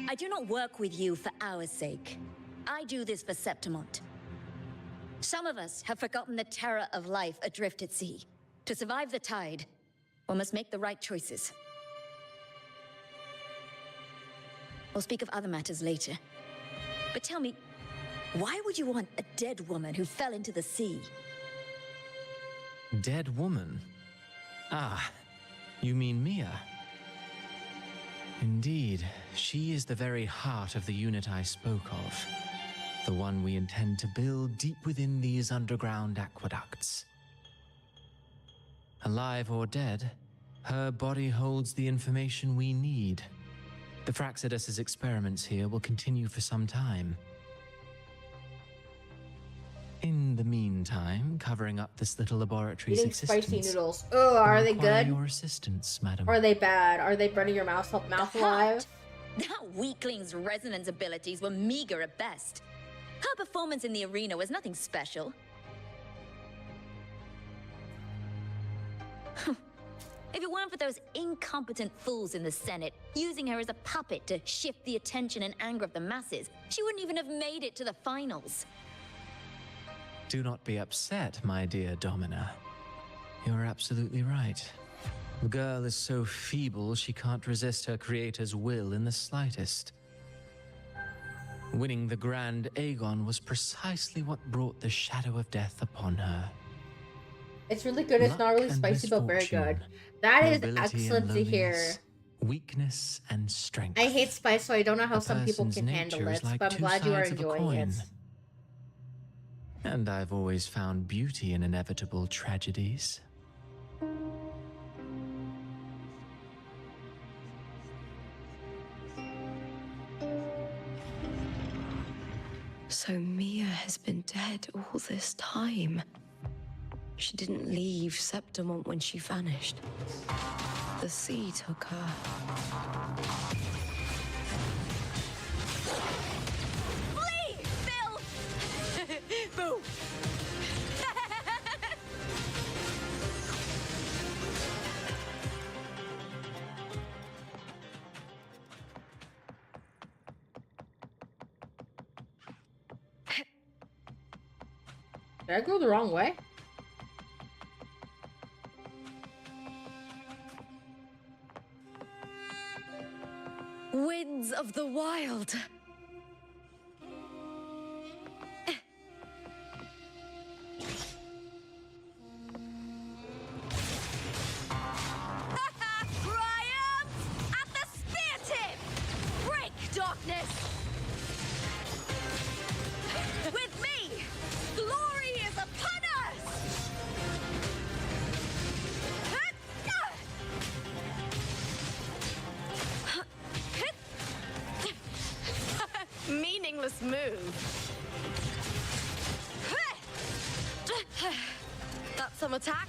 I do not work with you for our sake. I do this for Septimont. Some of us have forgotten the terror of life adrift at sea. To survive the tide, one must make the right choices. We'll speak of other matters later. But tell me, why would you want a dead woman who fell into the sea? Dead woman? Ah, you mean Mia? Indeed, she is the very heart of the unit I spoke of. The one we intend to build deep within these underground aqueducts. Alive or dead, her body holds the information we need. The Fraxidus's experiments here will continue for some time. In the meantime, covering up this little laboratory's Eating existence. spicy noodles. Oh, are they good? Your assistance, madam. Or are they bad? Are they burning your mouth alive? That weakling's resonance abilities were meager at best. Her performance in the arena was nothing special. If it weren't for those incompetent fools in the Senate using her as a puppet to shift the attention and anger of the masses, she wouldn't even have made it to the finals. Do not be upset, my dear Domina. You're absolutely right. The girl is so feeble she can't resist her creator's will in the slightest. Winning the Grand Aegon was precisely what brought the shadow of death upon her. It's really good. It's Luck not really and spicy, but very good. misfortune, That is nobility excellent and to hear. lowliness, weakness and strength. I hate spice, so I don't know how A some people person's can handle nature it, is like but I'm two glad you are sides of a enjoying it. coin. And I've always found beauty in inevitable tragedies. So Mia has been dead all this time. She didn't leave Septimont when she vanished. The sea took her. Flee, Bill! Boo! Did I go the wrong way? Winds of the wild. Triumph at the spear tip! Break darkness! With me, glory is upon us! Meaningless move. That's some attack.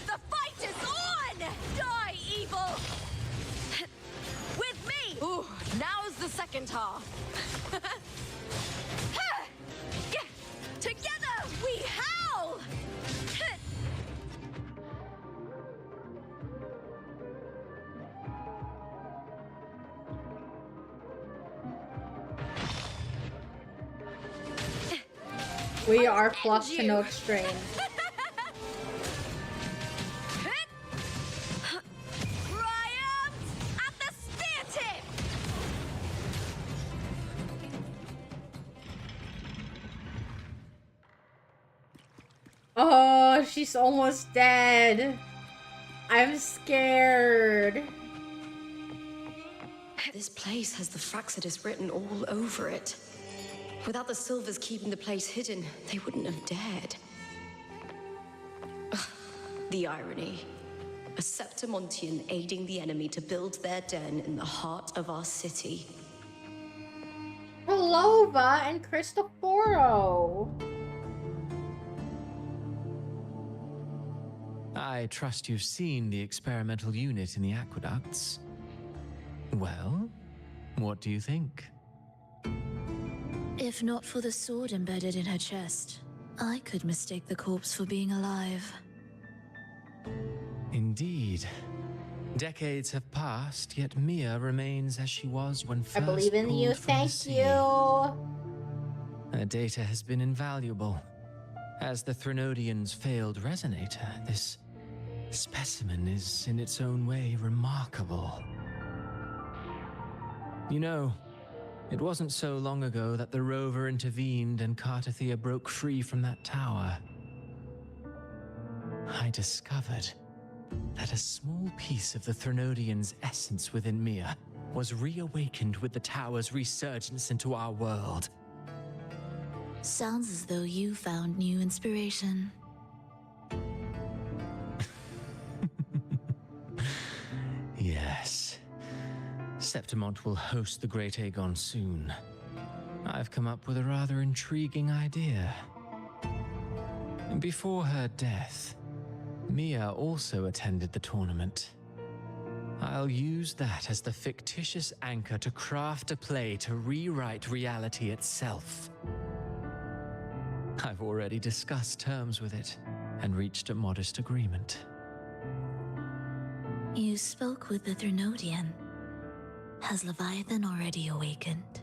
The fight is on! Die, evil! With me! Ooh, now's the second half. Together we howl! We are flush to no extreme. Triumph at the spear tip! Oh, she's almost dead. I'm scared. This place has the Fraxidus written all over it. Without the Silvers keeping the place hidden, they wouldn't have dared. Ugh, the irony. A Septimontian aiding the enemy to build their den in the heart of our city. Pelova and Cristoforo. I trust you've seen the experimental unit in the aqueducts. Well, what do you think? If not for the sword embedded in her chest, I could mistake the corpse for being alive. Indeed. Decades have passed, yet Mia remains as she was when first I believe in you. pulled from the Thank sea. you. Her data has been invaluable. As the Threnodian's failed resonator, this specimen is in its own way remarkable. You know, it wasn't so long ago that the rover intervened and Cartathea broke free from that tower. I discovered that a small piece of the Threnodian's essence within Mia was reawakened with the tower's resurgence into our world. Sounds as though you found new inspiration. Yes. Septimont will host the Great Aegon soon. I've come up with a rather intriguing idea. Before her death, Mia also attended the tournament. I'll use that as the fictitious anchor to craft a play to rewrite reality itself. I've already discussed terms with it and reached a modest agreement. You spoke with the Threnodian. Has Leviathan already awakened?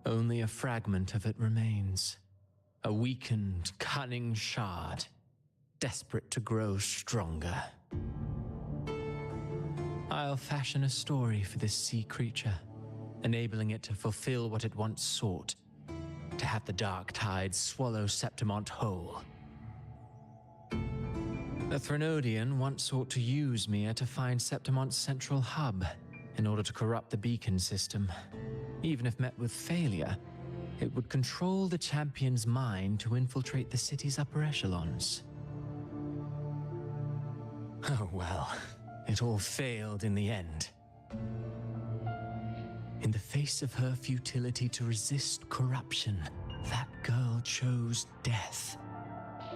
Only a fragment of it remains. A weakened, cunning shard, desperate to grow stronger. I'll fashion a story for this sea creature, enabling it to fulfill what it once sought, to have the dark tide swallow Septimont whole. The Threnodian once sought to use Mia to find Septimont's central hub in order to corrupt the beacon system. Even if met with failure, it would control the champion's mind to infiltrate the city's upper echelons. Oh well, it all failed in the end. In the face of her futility to resist corruption, that girl chose death.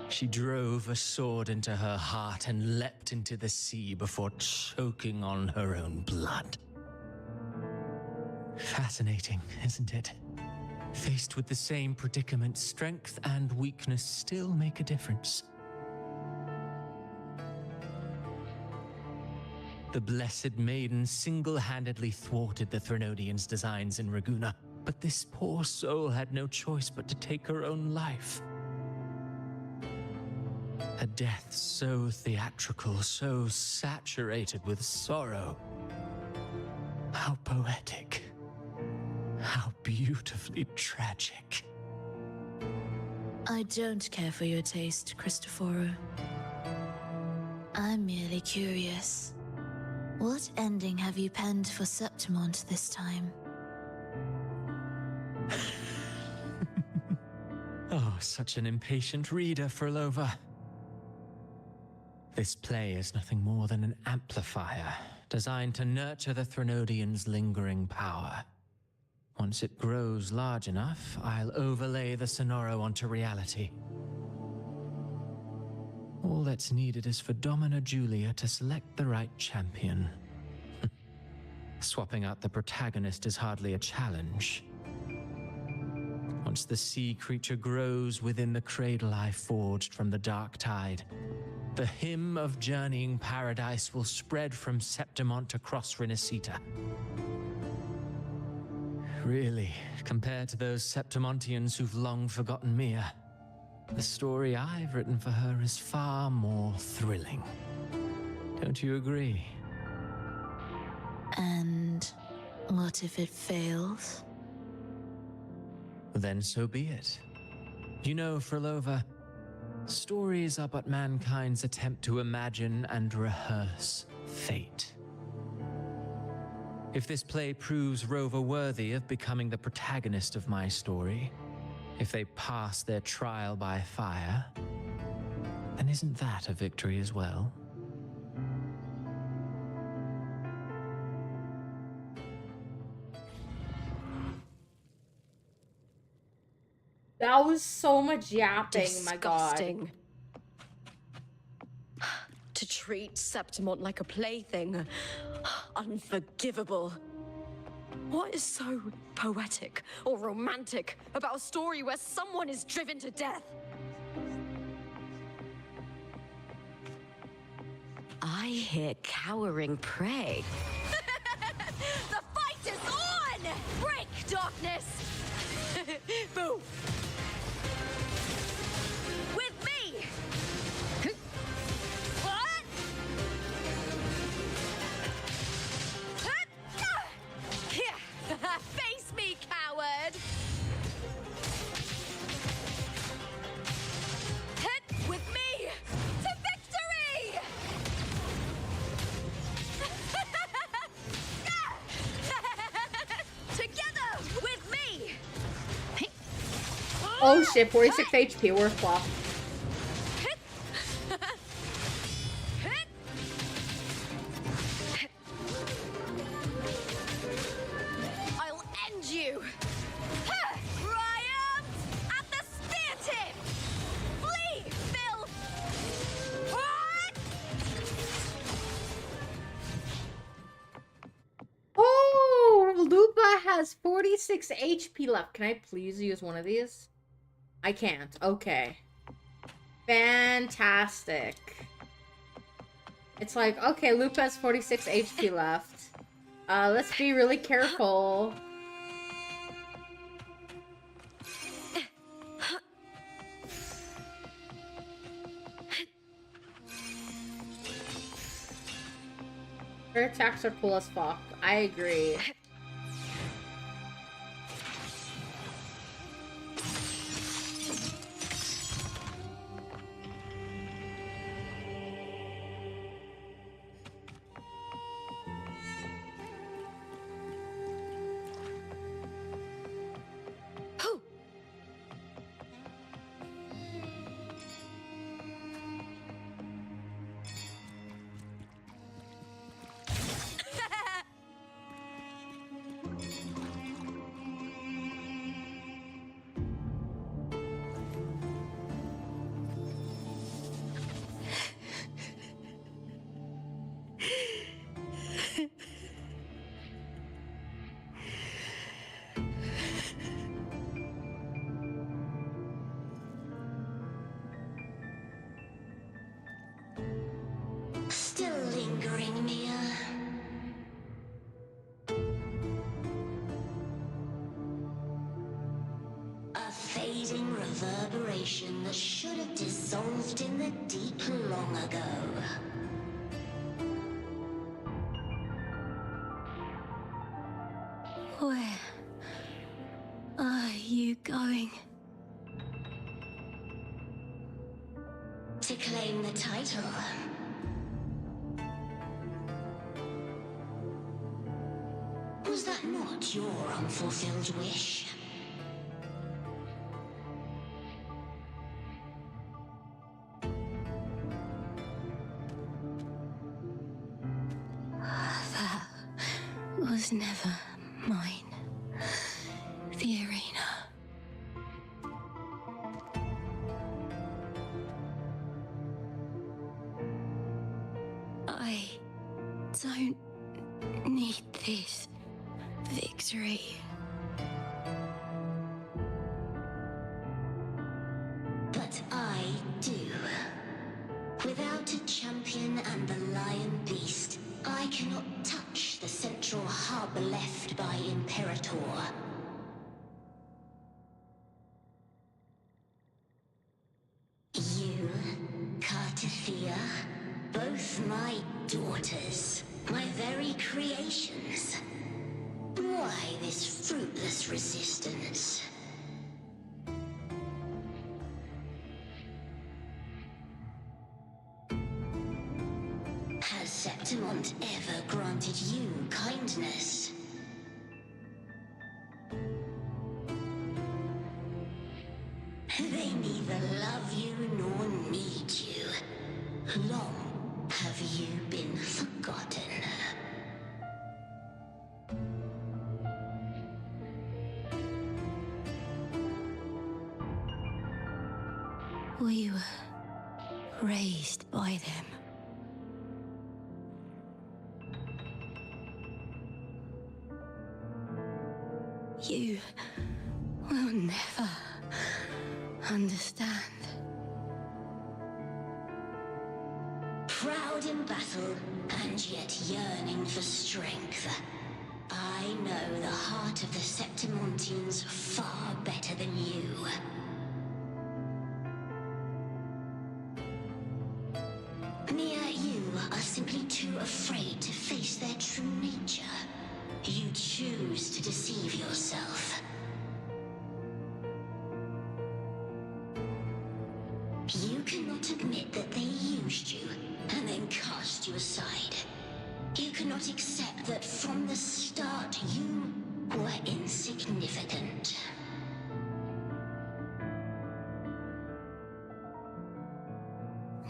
She drove a sword into her heart and leapt into the sea before choking on her own blood. Fascinating, isn't it? Faced with the same predicament, strength and weakness still make a difference. The Blessed Maiden single-handedly thwarted the Threnodian's designs in Raguna, but this poor soul had no choice but to take her own life. A death so theatrical, so saturated with sorrow. How poetic. How beautifully tragic. I don't care for your taste, Cristoforo. I'm merely curious. What ending have you penned for Septimont this time? Oh, such an impatient reader, Frolova. This play is nothing more than an amplifier designed to nurture the Threnodian's lingering power. Once it grows large enough, I'll overlay the Sonoro onto reality. All that's needed is for Domina Julia to select the right champion. Swapping out the protagonist is hardly a challenge. Once the sea creature grows within the cradle I forged from the dark tide, the hymn of journeying paradise will spread from Septimont across Renacita. Really, compared to those Septimontians who've long forgotten Mia, the story I've written for her is far more thrilling. Don't you agree? And what if it fails? Then so be it. You know, Frolova, stories are but mankind's attempt to imagine and rehearse fate. If this play proves Rover worthy of becoming the protagonist of my story, if they pass their trial by fire, then isn't that a victory as well? That was so much yapping, my god. Disgusting. To treat Septimont like a plaything. Unforgivable. What is so poetic or romantic about a story where someone is driven to death? I hear cowering prey. The fight is on! Break, darkness! Boo! With me! What? Face me, coward! With me to victory! Together with me! Oh shit, 46 HP, we're flopped. I'll end you! Triumph at the spear tip! Flee, Phil! What? Oh, Lupa has 46 HP left. Can I please use one of these? I can't. Okay. Fantastic. It's like, okay, Lupa has 46 HP left. Let's be really careful. Her attacks are cool as fuck. I agree. Still lingering, Mia. A fading reverberation that should have dissolved in the deep long ago. Where are you going? To claim the title. Was that not your unfulfilled wish? That was never mine. The arena. I don't need this victory. But I do. Without a champion and the lion beast, I cannot touch the central hub left by Imperator. You, Cartafia, both my daughters, my very creations. Why this fruitless resistance? Has Septimont ever granted you kindness? They neither love you nor need you. Long have you been forgotten. We were raised by them. You will never understand. Proud in battle, and yet yearning for strength. I know the heart of the Septimontians far better than you. Mia, you are simply too afraid to face their true nature. You choose to deceive yourself. You cannot admit that they used you and then cast you aside. You cannot accept that from the start you were insignificant.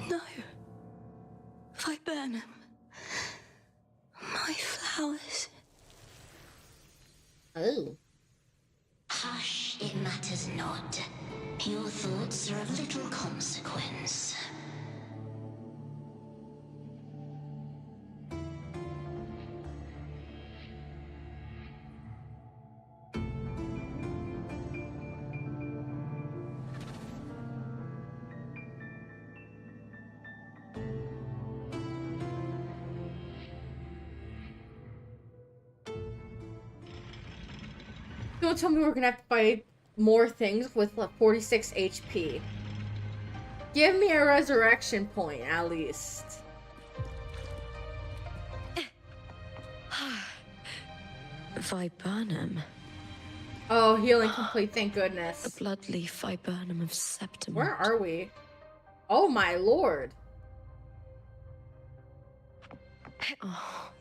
No. Viburnum. My flowers. Oh. Hush, it matters not. Your thoughts are of little consequence. Don't tell me we're gonna have to fight more things with 46 HP. Give me a resurrection point, at least. Viburnum. Oh, healing complete, thank The goodness. bloodleaf viburnum of Septimont. Where are we? Oh my lord. Oh.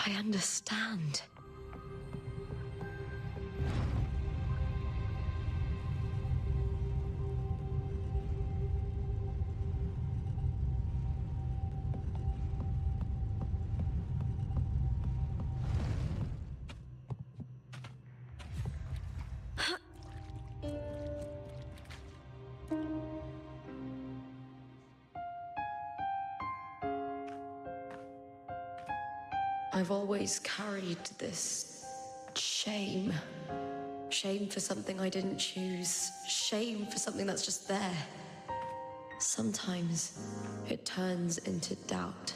I understand. I've always carried this shame. Shame for something I didn't choose. Shame for something that's just there. Sometimes it turns into doubt.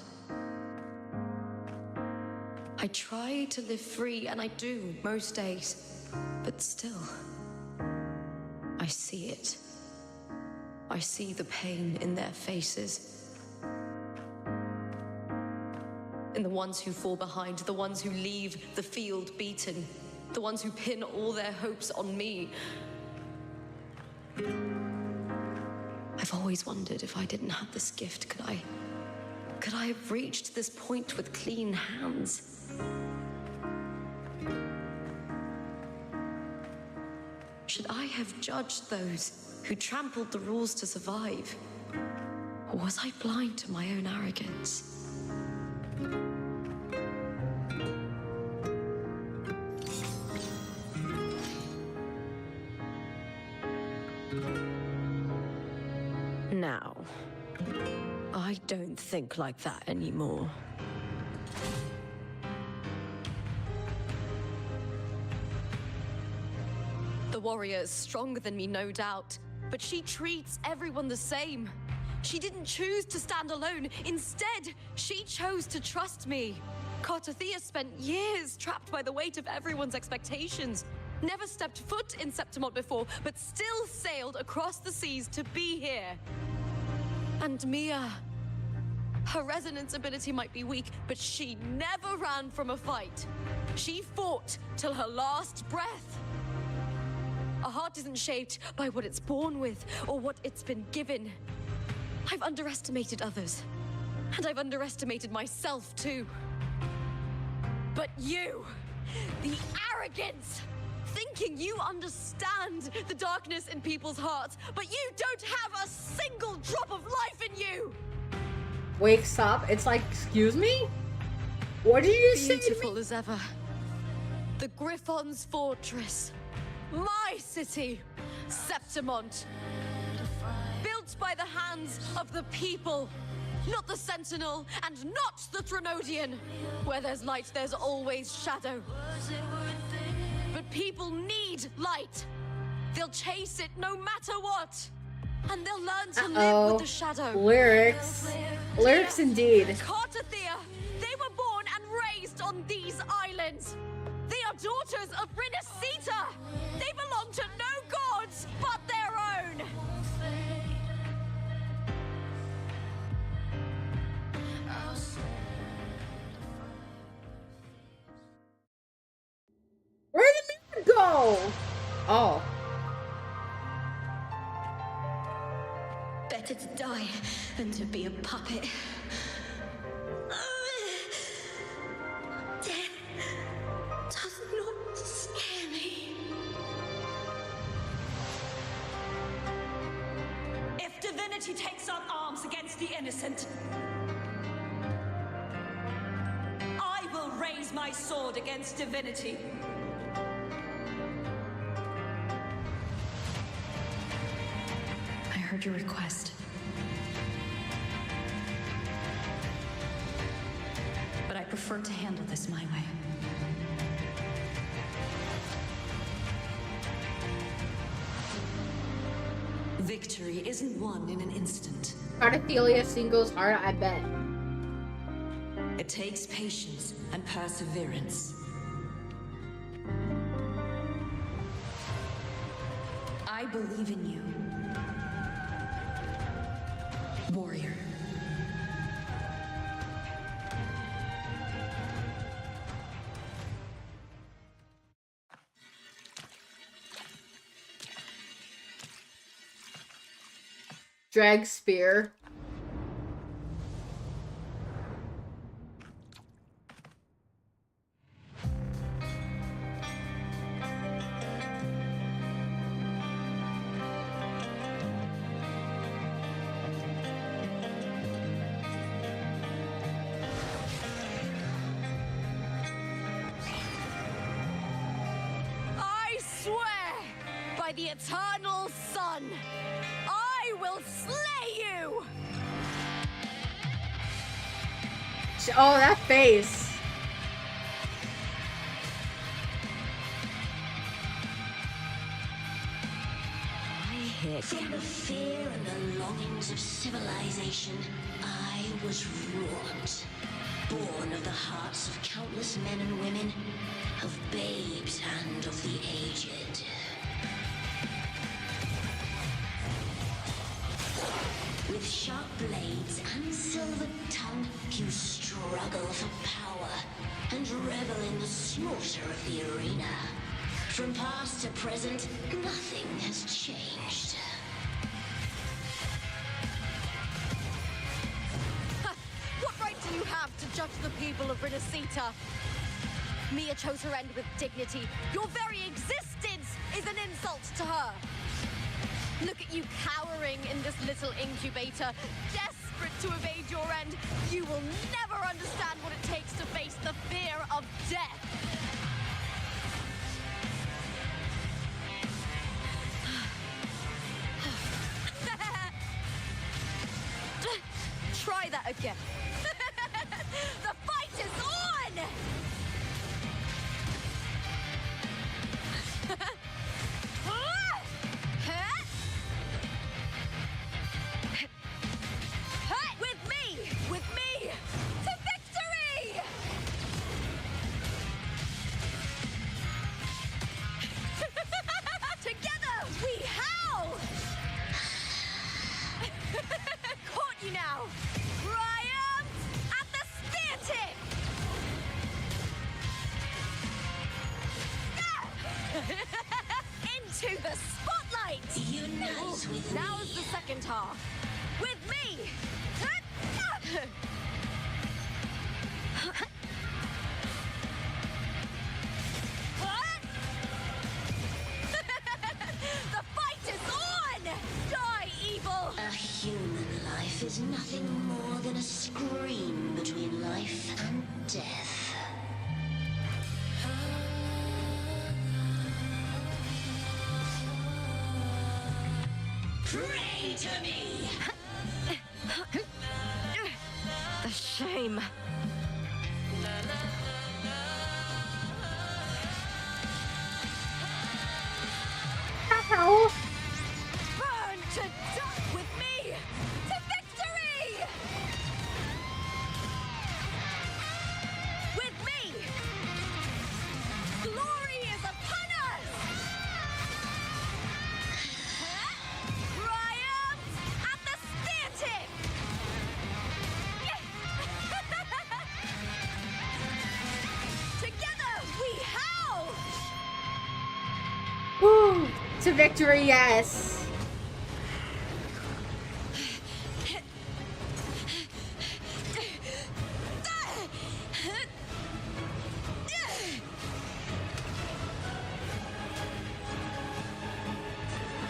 I try to live free, and I do most days. But still, I see it. I see the pain in their faces. In the ones who fall behind, the ones who leave the field beaten, the ones who pin all their hopes on me. I've always wondered if I didn't have this gift, could I have reached this point with clean hands? Should I have judged those who trampled the rules to survive? Or was I blind to my own arrogance? Now, I don't think like that anymore. The warrior is stronger than me, no doubt, but she treats everyone the same. She didn't choose to stand alone. Instead, she chose to trust me. Cartothea spent years trapped by the weight of everyone's expectations. Never stepped foot in Septimont before, but still sailed across the seas to be here. And Mia, her resonance ability might be weak, but she never ran from a fight. She fought till her last breath. A heart isn't shaped by what it's born with or what it's been given. I've underestimated others, and I've underestimated myself too. But you, the arrogance, thinking you understand the darkness in people's hearts, but you don't have a single drop of life in you! Wakes up, it's like, excuse me? What did you say to me? Beautiful as ever. The Griffon's fortress. My city, Septimont. Built by the hands of the people. Not the Sentinel, and not the Threnodian. Where there's light, there's always shadow. people need light. They'll chase it no matter what. And they'll learn to live with the shadow. Lyrics. Lyrics indeed. Carter Thea, they were born and raised on these islands. They are daughters of Renacita. They belong to no gods but their own. Where did the music go? Oh. Better to die than to be a puppet. Death does not scare me. If divinity takes up arms against the innocent, I will raise my sword against divinity. I heard your request. But I prefer to handle this my way. Victory isn't won in an instant. Cardothelia singles hard, I bet. It takes patience and perseverance. I believe in you. Warrior. Drag spear. I swear by the eternal sun, I will slay you! Oh, that face. From the fear and the longings of civilization, I was wrought. Born of the hearts of countless men and women, of babes and of the aged. With sharp blades and silver tongue, you struggle for power and revel in the slaughter of the arena. From past to present, nothing has changed. What right do you have to judge the people of Renacita? Mia chose her end with dignity. Your very existence is an insult to her. Look at you cowering in this little incubator, desperate to evade your end. You will never understand what it takes to face the fear of death. Try that again. The fight is on! With me, to victory! Together, we howl! Caught you now! Triumph at the spear tip! Into the spotlight! Unite with Now me. is the second half. With me! The fight is on! Die, evil! A human life is nothing more than a scream between life and death. Pray to me! The shame. To victory, yes.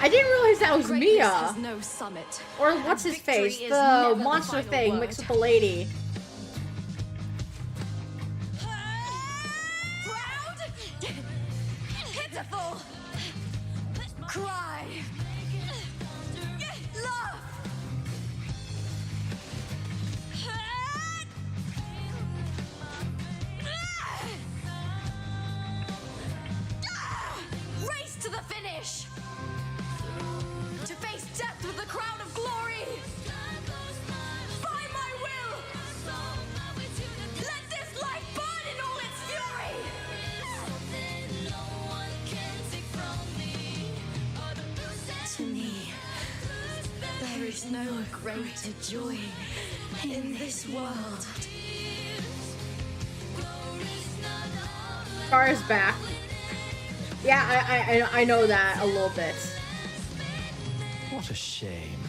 I didn't realize that was Greatness Mia. has no summit. Or what's And his face? victory is The never the monster final thing word. mixed with the lady. Proud? Pitiful? Cry? Love? Race to the finish! To face death with the crown of glory! By my will! Let this life burn in all its fury! To me, there is no greater joy in this world. Scar is back. Yeah, I know that a little bit. What a shame.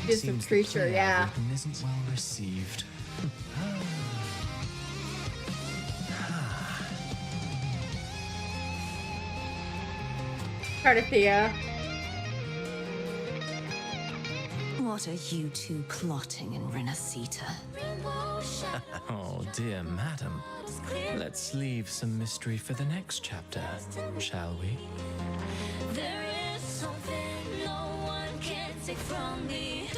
She's a Seems the creature, play yeah. I've written isn't well received. Cardathea. What are you two plotting in Renacita? Oh, dear madam. Let's leave some mystery for the next chapter, shall we? There is something no one can take from me.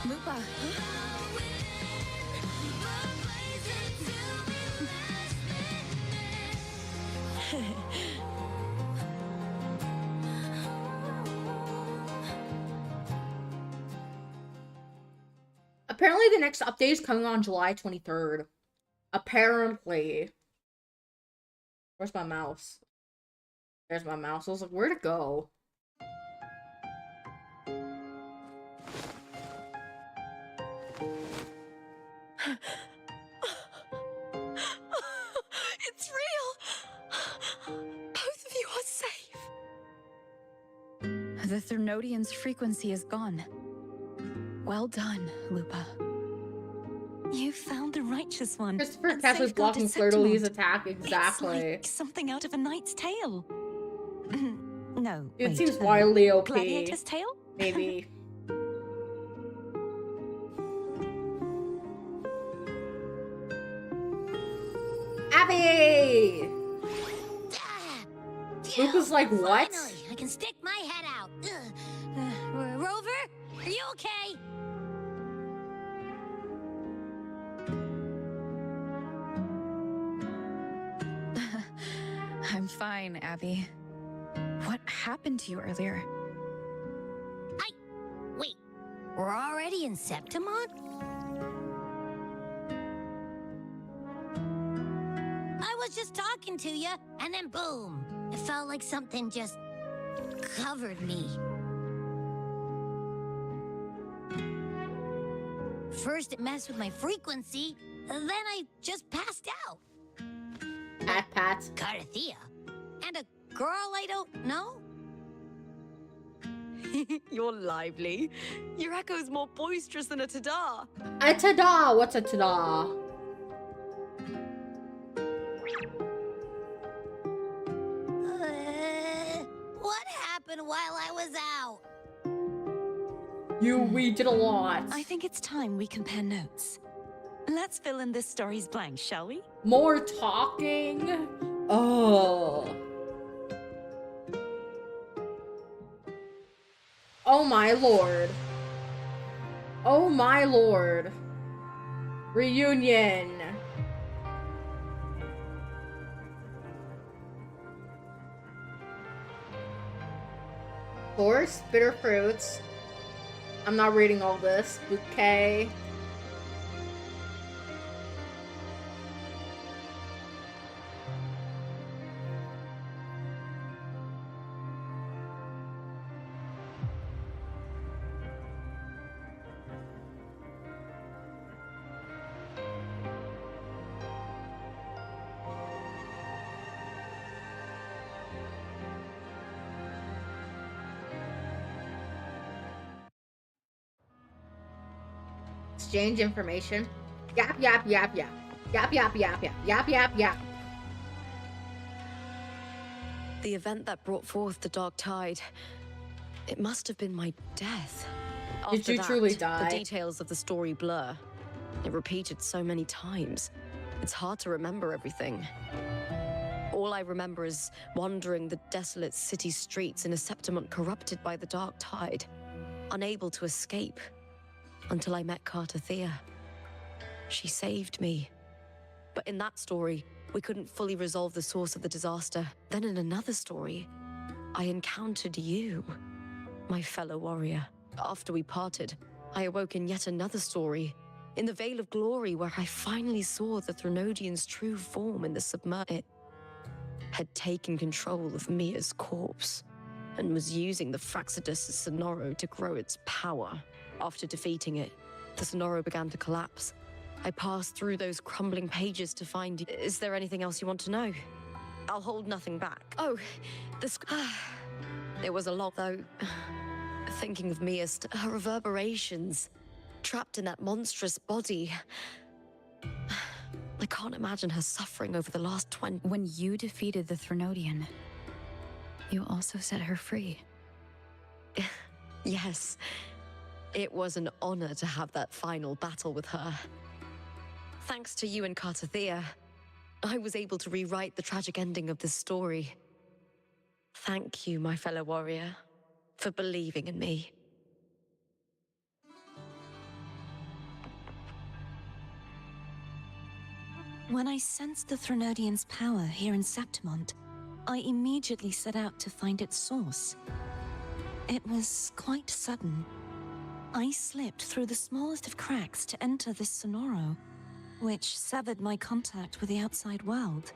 Lupa. Apparently the next update is coming on July 23rd. Apparently. Where's my mouse? There's my mouse. I was like, where'd it go? It's real! Both of you are safe! The Thernodian's frequency is gone. Well done, Lupa. You found the righteous one. Christopher and Kessler's blocking safeguarded Fleur de Lis's Septimont. attack. Exactly. It's like something out of A Knight's Tale. No, It wait, seems wildly OP. Gladiator's Tale? Maybe. Abby! Luca's like, what? Finally, I can stick my head out. Rover, are you okay? I'm fine, Abby. What happened to you earlier? Wait, we're already in Septimont? I was just talking to you, and then boom. It felt like something just covered me. First it messed with my frequency, then I just passed out. Pat. Cardathea? And a girl I don't know? You're lively. Your echo's more boisterous than a tada. A ta-da! What's a ta-da? What happened while I was out? We did a lot. I think it's time we compare notes. Let's fill in this story's blanks, shall we? More talking? Oh. Oh my lord. Oh my lord. Reunion. Force, bitter fruits. I'm not reading all this. Bouquet. Exchange information. Yap, yap, yap, yap. Yap, yap, yap, yap. Yap, yap, yap. The event that brought forth the dark tide. It must have been my death. Did you truly die? The details of the story blur. It repeated so many times. It's hard to remember everything. All I remember is wandering the desolate city streets in a Septimont corrupted by the dark tide, unable to escape, until I met Thea. She saved me. But in that story, we couldn't fully resolve the source of the disaster. Then in another story, I encountered you, my fellow warrior. After we parted, I awoke in yet another story, in the Veil of Glory, where I finally saw the Threnodian's true form in the submerged. It had taken control of Mia's corpse, and was using the Fraxidus' Sonoro to grow its power. After defeating it, the Sonoro began to collapse. I passed through those crumbling pages to find you. Is there anything else you want to know? I'll hold nothing back. Oh, this... It was a lot, though. Thinking of Mia, her reverberations, trapped in that monstrous body. I can't imagine her suffering over the last 20... When you defeated the Threnodian, you also set her free. Yes. It was an honor to have that final battle with her. Thanks to you and Thea, I was able to rewrite the tragic ending of this story. Thank you, my fellow warrior, for believing in me. When I sensed the Threnodian's power here in Septimont, I immediately set out to find its source. It was quite sudden. I slipped through the smallest of cracks to enter this Sonoro, which severed my contact with the outside world.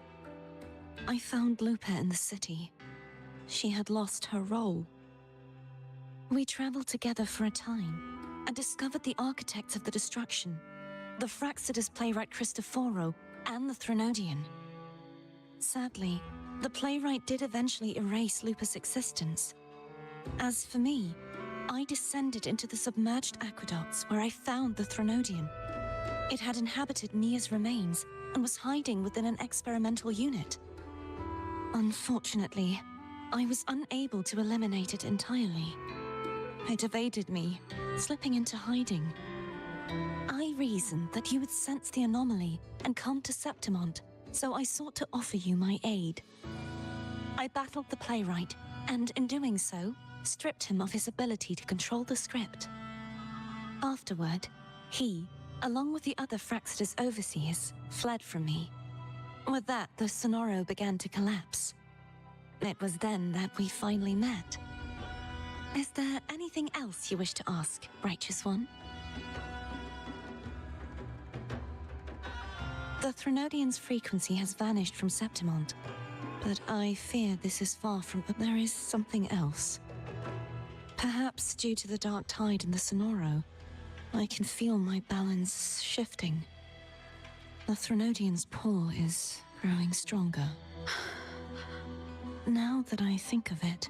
I found Lupa in the city. She had lost her role. We traveled together for a time and discovered the architects of the destruction, the Fraxidus playwright Cristoforo and the Threnodian. Sadly, the playwright did eventually erase Lupa's existence. As for me, I descended into the submerged aqueducts where I found the Threnodian. It had inhabited Mia's remains and was hiding within an experimental unit. Unfortunately, I was unable to eliminate it entirely. It evaded me, slipping into hiding. I reasoned that you would sense the anomaly and come to Septimont, so I sought to offer you my aid. I battled the playwright, and in doing so, stripped him of his ability to control the script. Afterward, he, along with the other Fraxidus overseers, fled from me. With that, the Sonoro began to collapse. It was then that we finally met. Is there anything else you wish to ask, Righteous One? The Threnodian's frequency has vanished from Septimont, but I fear this is far from... But there is something else. Perhaps due to the dark tide in the Sonoro, I can feel my balance shifting. The Threnodian's pull is growing stronger. Now that I think of it,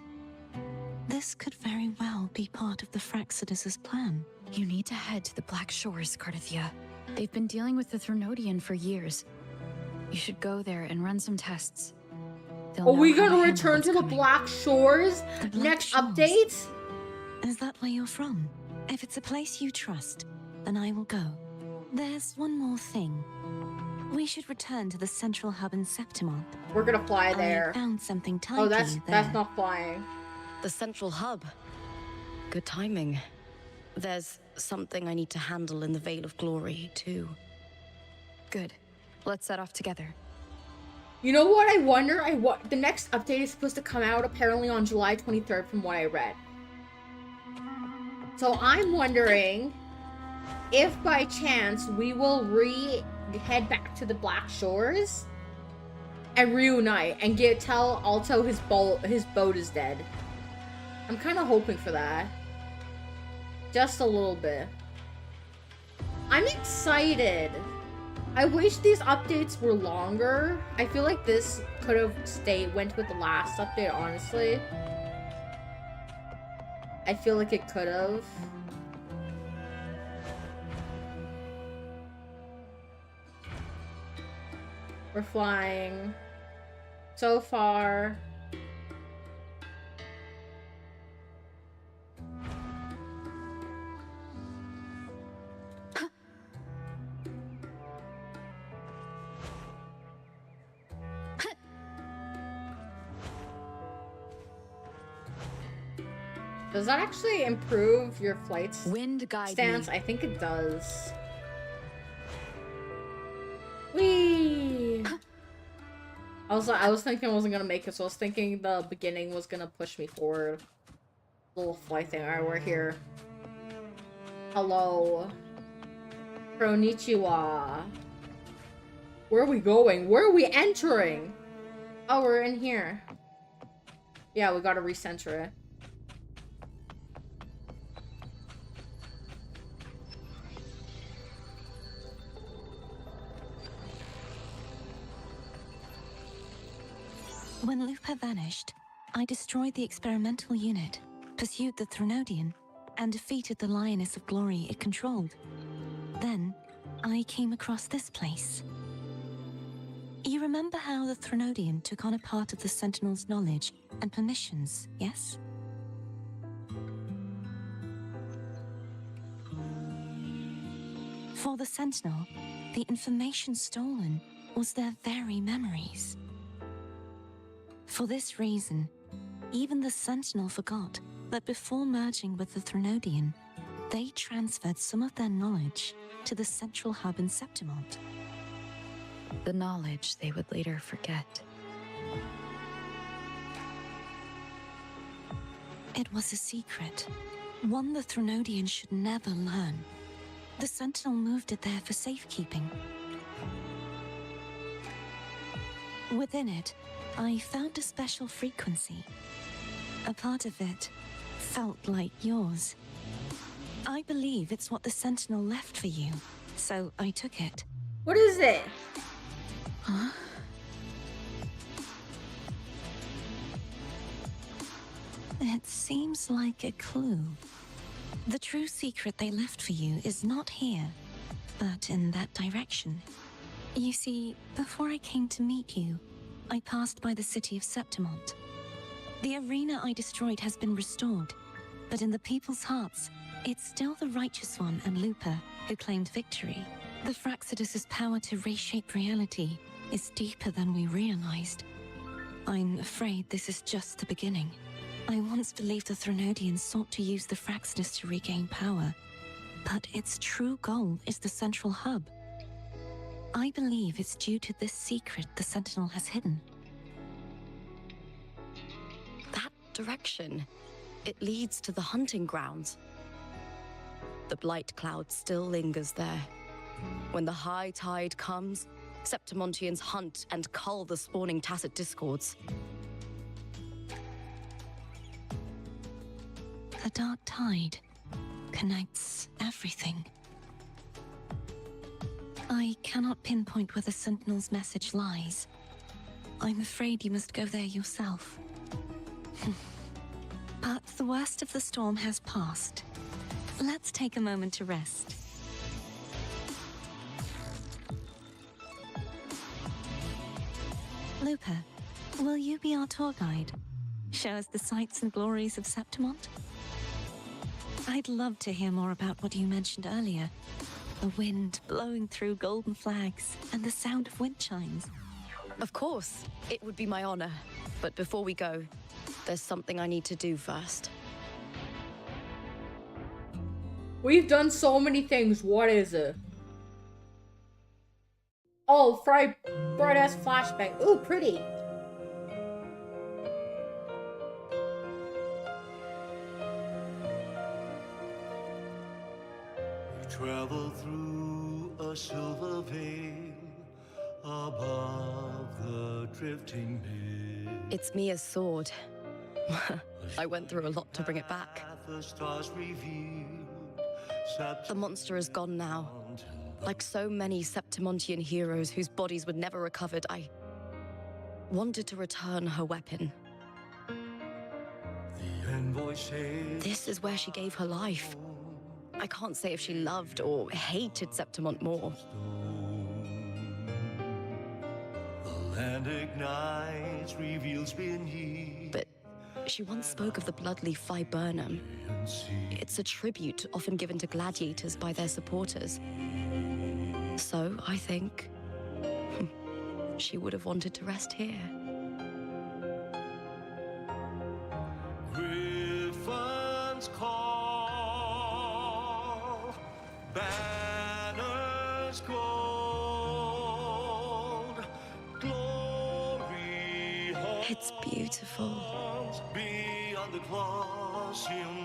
this could very well be part of the Fraxidus' plan. You need to head to the Black Shores, Thea. They've been dealing with the Threnodian for years. You should go there and run some tests. Are we gonna return to the Black Shores? Next update? Is that where you're from? If it's a place you trust, then I will go. There's one more thing. We should return to the central hub in Septimont. We're gonna fly there. I found something tidy Oh, there. that's not flying. The central hub. Good timing. There's something I need to handle in the Veil of Glory, too. Good. Let's set off together. You know what I wonder? The next update is supposed to come out apparently on July 23rd from what I read. So I'm wondering if by chance we will head back to the Black Shores and reunite and tell Alto his boat is dead. I'm kind of hoping for that. Just a little bit. I'm excited. I wish these updates were longer. I feel like this could have went with the last update, honestly. I feel like it could have. We're flying. So far. Does that actually improve your flight Wind guide stance? me. I think it does. Whee! I was thinking I wasn't gonna make it, so I was thinking the beginning was gonna push me forward. Little flight thing. Alright, we're here. Hello. Konnichiwa. Where are we going? Where are we entering? Oh, we're in here. Yeah, we gotta recenter it. When Lupa vanished, I destroyed the experimental unit, pursued the Threnodian, and defeated the Lioness of Glory it controlled. Then, I came across this place. You remember how the Threnodian took on a part of the Sentinel's knowledge and permissions, yes? For the Sentinel, the information stolen was their very memories. For this reason, even the Sentinel forgot that before merging with the Threnodian, they transferred some of their knowledge to the central hub in Septimont. The knowledge they would later forget. It was a secret, one the Threnodian should never learn. The Sentinel moved it there for safekeeping. Within it, I found a special frequency. A part of it felt like yours. I believe it's what the Sentinel left for you, so I took it. What is it? Huh? It seems like a clue. The true secret they left for you is not here, but in that direction. You see, before I came to meet you, I passed by the city of Septimont. The arena I destroyed has been restored, but in the people's hearts, it's still the Righteous One and Lupa who claimed victory. The Fraxidus' power to reshape reality is deeper than we realized. I'm afraid this is just the beginning. I once believed the Threnodians sought to use the Fraxidus to regain power, but its true goal is the central hub. I believe it's due to this secret the Sentinel has hidden. That direction, it leads to the hunting grounds. The blight cloud still lingers there. When the high tide comes, Septimontians hunt and cull the spawning tacit discords. The dark tide connects everything. I cannot pinpoint where the Sentinel's message lies. I'm afraid you must go there yourself. But the worst of the storm has passed. Let's take a moment to rest. Lupa, will you be our tour guide? Show us the sights and glories of Septimont? I'd love to hear more about what you mentioned earlier. The wind blowing through golden flags and the sound of wind chimes. Of course, it would be my honor. But before we go, there's something I need to do first. We've done so many things. What is it? Oh, bright ass flashbang. Ooh, pretty. Travel through a silver veil above the drifting mist. It's Mia's sword. I went through a lot to bring it back. The stars revealed. The monster is gone now. Like so many Septimontian heroes whose bodies were never recovered, I wanted to return her weapon. The envoy said, This is where she gave her life. I can't say if she loved or hated Septimont more. land ignites, reveals beneath. But she once spoke of the bloodleaf viburnum. And see It's a tribute often given to gladiators by their supporters. So, I think she would have wanted to rest here. Griffins call, banners gold, glory holds It's beautiful. beyond the Colosseum.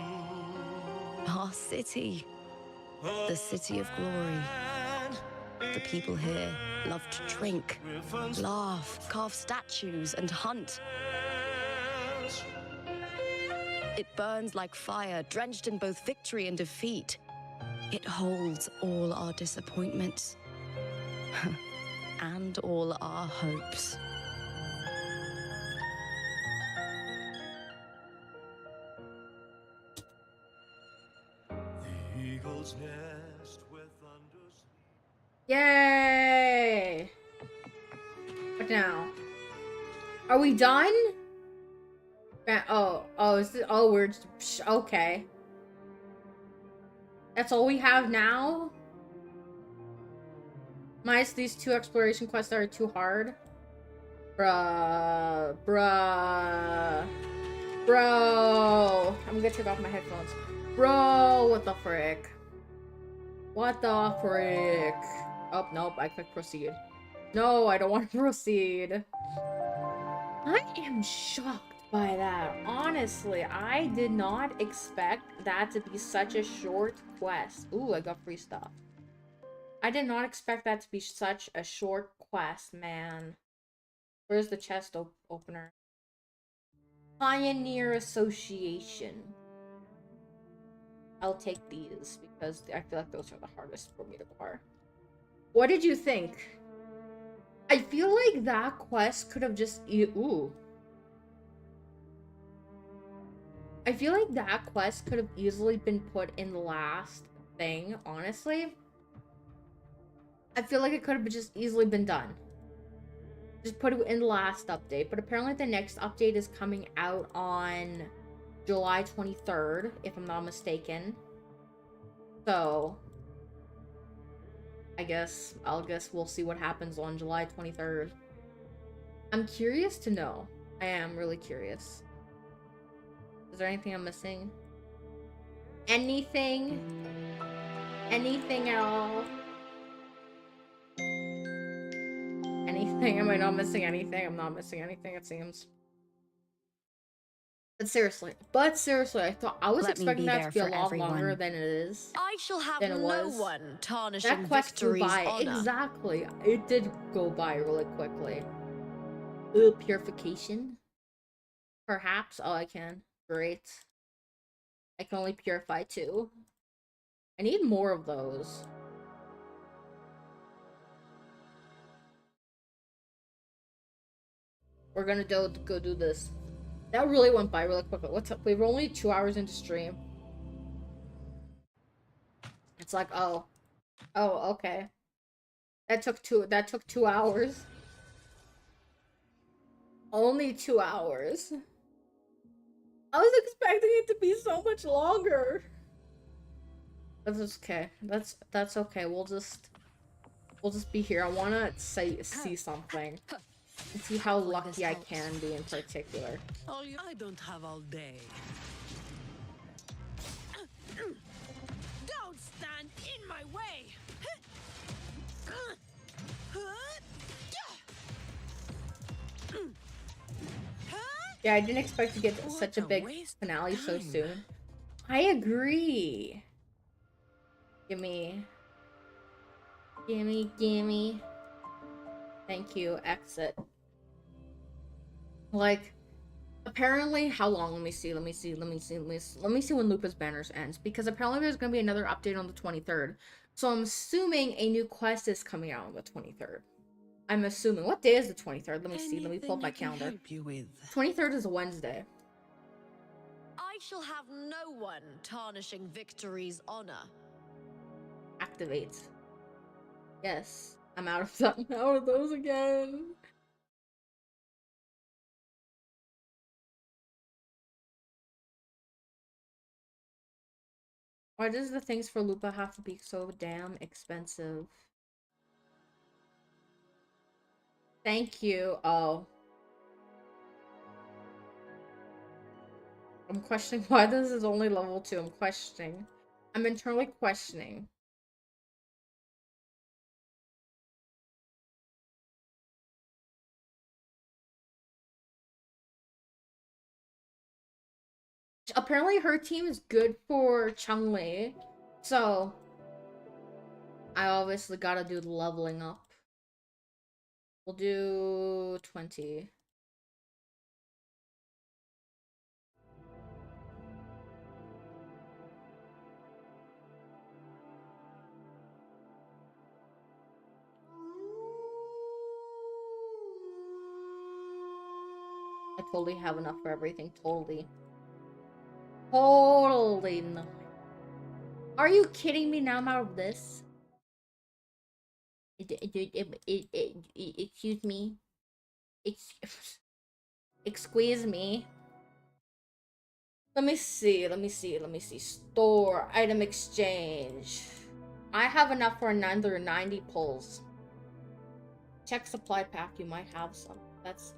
Our city. The city of glory. The people here love to drink, laugh, carve statues, and hunt. It burns like fire, drenched in both victory and defeat. It holds all our disappointments and all our hopes. The eagle's nest where thunders. Yay! What now? Are we done? Is this, we're just, okay. That's all we have now? Minus these 2 exploration quests that are too hard. Bruh. Bro! I'm gonna take off my headphones. Bro, what the frick? What the frick? Oh, nope, I clicked proceed. No, I don't want to proceed. I am shocked by that. Honestly, I did not expect that to be such a short quest. Ooh, I got free stuff. I did not expect that to be such a short quest, man. Where's the chest opener? Pioneer Association. I'll take these because I feel like those are the hardest for me to bar. What did you think? I feel like that quest could have just... Ooh. I feel like that quest could have easily been put in the last thing, honestly. I feel like it could have just easily been done. Just put it in the last update. But apparently the next update is coming out on July 23rd, if I'm not mistaken. So, I'll guess we'll see what happens on July 23rd. I'm curious to know. I am really curious. Is there anything I'm missing? Anything? Anything at all? Anything? Am I not missing anything? I'm not missing anything, it seems. But seriously, I was expecting that to be a lot longer than it is. I shall have Than it no was. one tarnishing That quest flew victory's by. honor. Exactly. It did go by really quickly. Ooh, purification? Perhaps? Oh, I can. Great. I can only purify 2. I need more of those. We're gonna go do this. That really went by really quickly. What's up? We were only 2 hours into stream. It's like, oh, okay. That took 2 hours. Only 2 hours. I was expecting it to be so much longer. That's okay. That's okay. We'll just be here. I wanna see something. And see how lucky I can be in particular. I don't have all day. Don't stand in my way. Yeah, I didn't expect to get such a big finale so soon. I agree. Gimme. Thank you, exit. Like, apparently, how long? Let me see when Lupus Banners ends. Because apparently there's going to be another update on the 23rd. So I'm assuming a new quest is coming out on the 23rd. I'm assuming. What day is the 23rd? Let me see. Let me pull up my calendar. 23rd is a Wednesday. I shall have no one tarnishing victory's honor. Activate. Yes. I'm out of those again. Why does the things for Lupa have to be so damn expensive? Thank you. Oh. I'm questioning why this is only level 2. I'm questioning. I'm internally questioning. Apparently her team is good for Chun-Li. So I obviously gotta do the leveling up. We'll do 20. I totally have enough for everything. Totally. Totally not. Are you kidding me? Now I'm out of this. Excuse me. Excuse me. Let me see. Store, item exchange. I have enough for another 90 pulls. Check supply pack, you might have some. That's...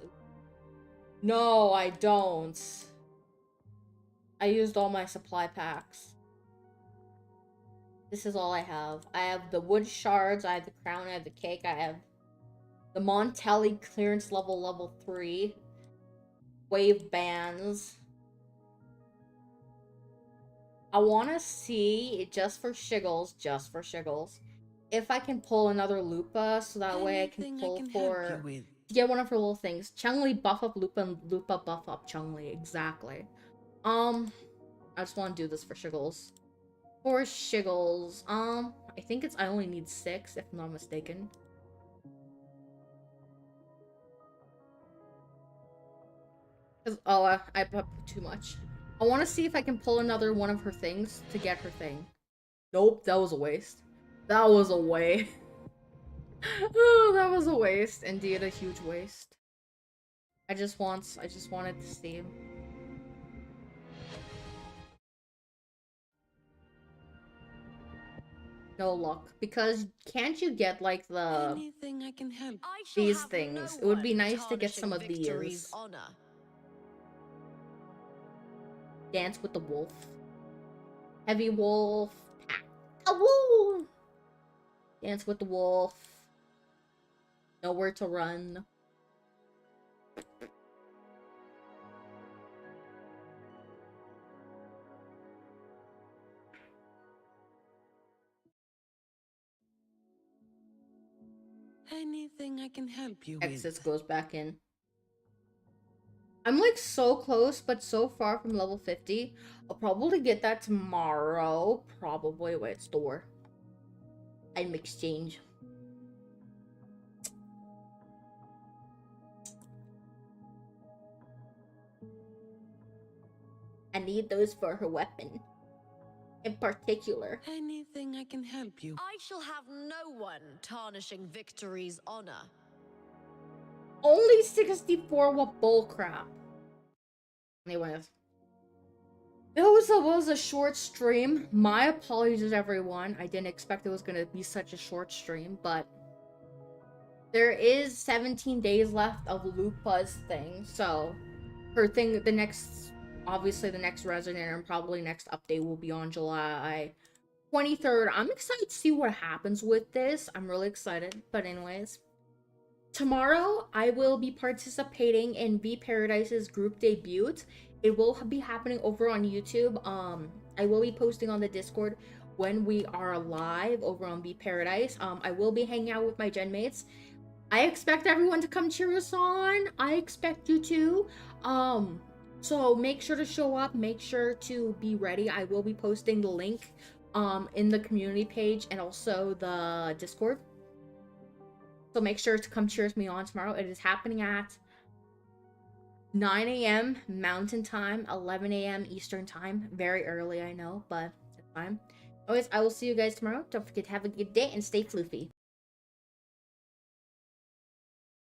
No, I don't. I used all my supply packs. This is all I have. I have the wood shards, I have the crown, I have the cake, I have the Montelli clearance level 3. Wave bands. I want to see, just for shiggles, if I can pull another Lupa, so that way I can pull to get one of her little things. Chun-Li buff up Lupa and Lupa buff up Chun-Li, exactly. I just want to do this for shiggles. For shiggles, I think I only need 6, if I'm not mistaken. Oh, I put too much. I want to see if I can pull another one of her things to get her thing. Nope, that was a waste. That was a waste. Oh, that was a waste. Indeed, a huge waste. I just wanted to see. No luck. Because can't you get like Anything I can help. these things? It would be nice to get some of these. Honor. Dance with the wolf. Heavy wolf. A wolf. Dance with the wolf. Nowhere to run. Anything I can help you Exits with. goes back in. I'm like so close, but so far from level 50. I'll probably get that tomorrow. Probably. Wait, store. Item exchange. I need those for her weapon. In particular. Anything I can help you. I shall have no one tarnishing Victory's honor. Only 64, what bullcrap. Anyways. It was a short stream. My apologies, everyone. I didn't expect it was going to be such a short stream, but there is 17 days left of Lupa's thing, so her thing, obviously the next resident and probably next update will be on July 23rd. I'm excited to see what happens with this. I'm really excited, but anyways. Tomorrow, I will be participating in V Paradise's group debut. It will be happening over on YouTube. I will be posting on the Discord when we are live over on V Paradise. I will be hanging out with my gen mates. I expect everyone to come cheer us on. I expect you to. So make sure to show up. Make sure to be ready. I will be posting the link in the community page and also the Discord. So make sure to come cheers me on tomorrow. It is happening at 9 a.m. Mountain Time, 11 a.m. Eastern Time. Very early, I know, but it's fine. Anyways, I will see you guys tomorrow. Don't forget to have a good day and stay floofy.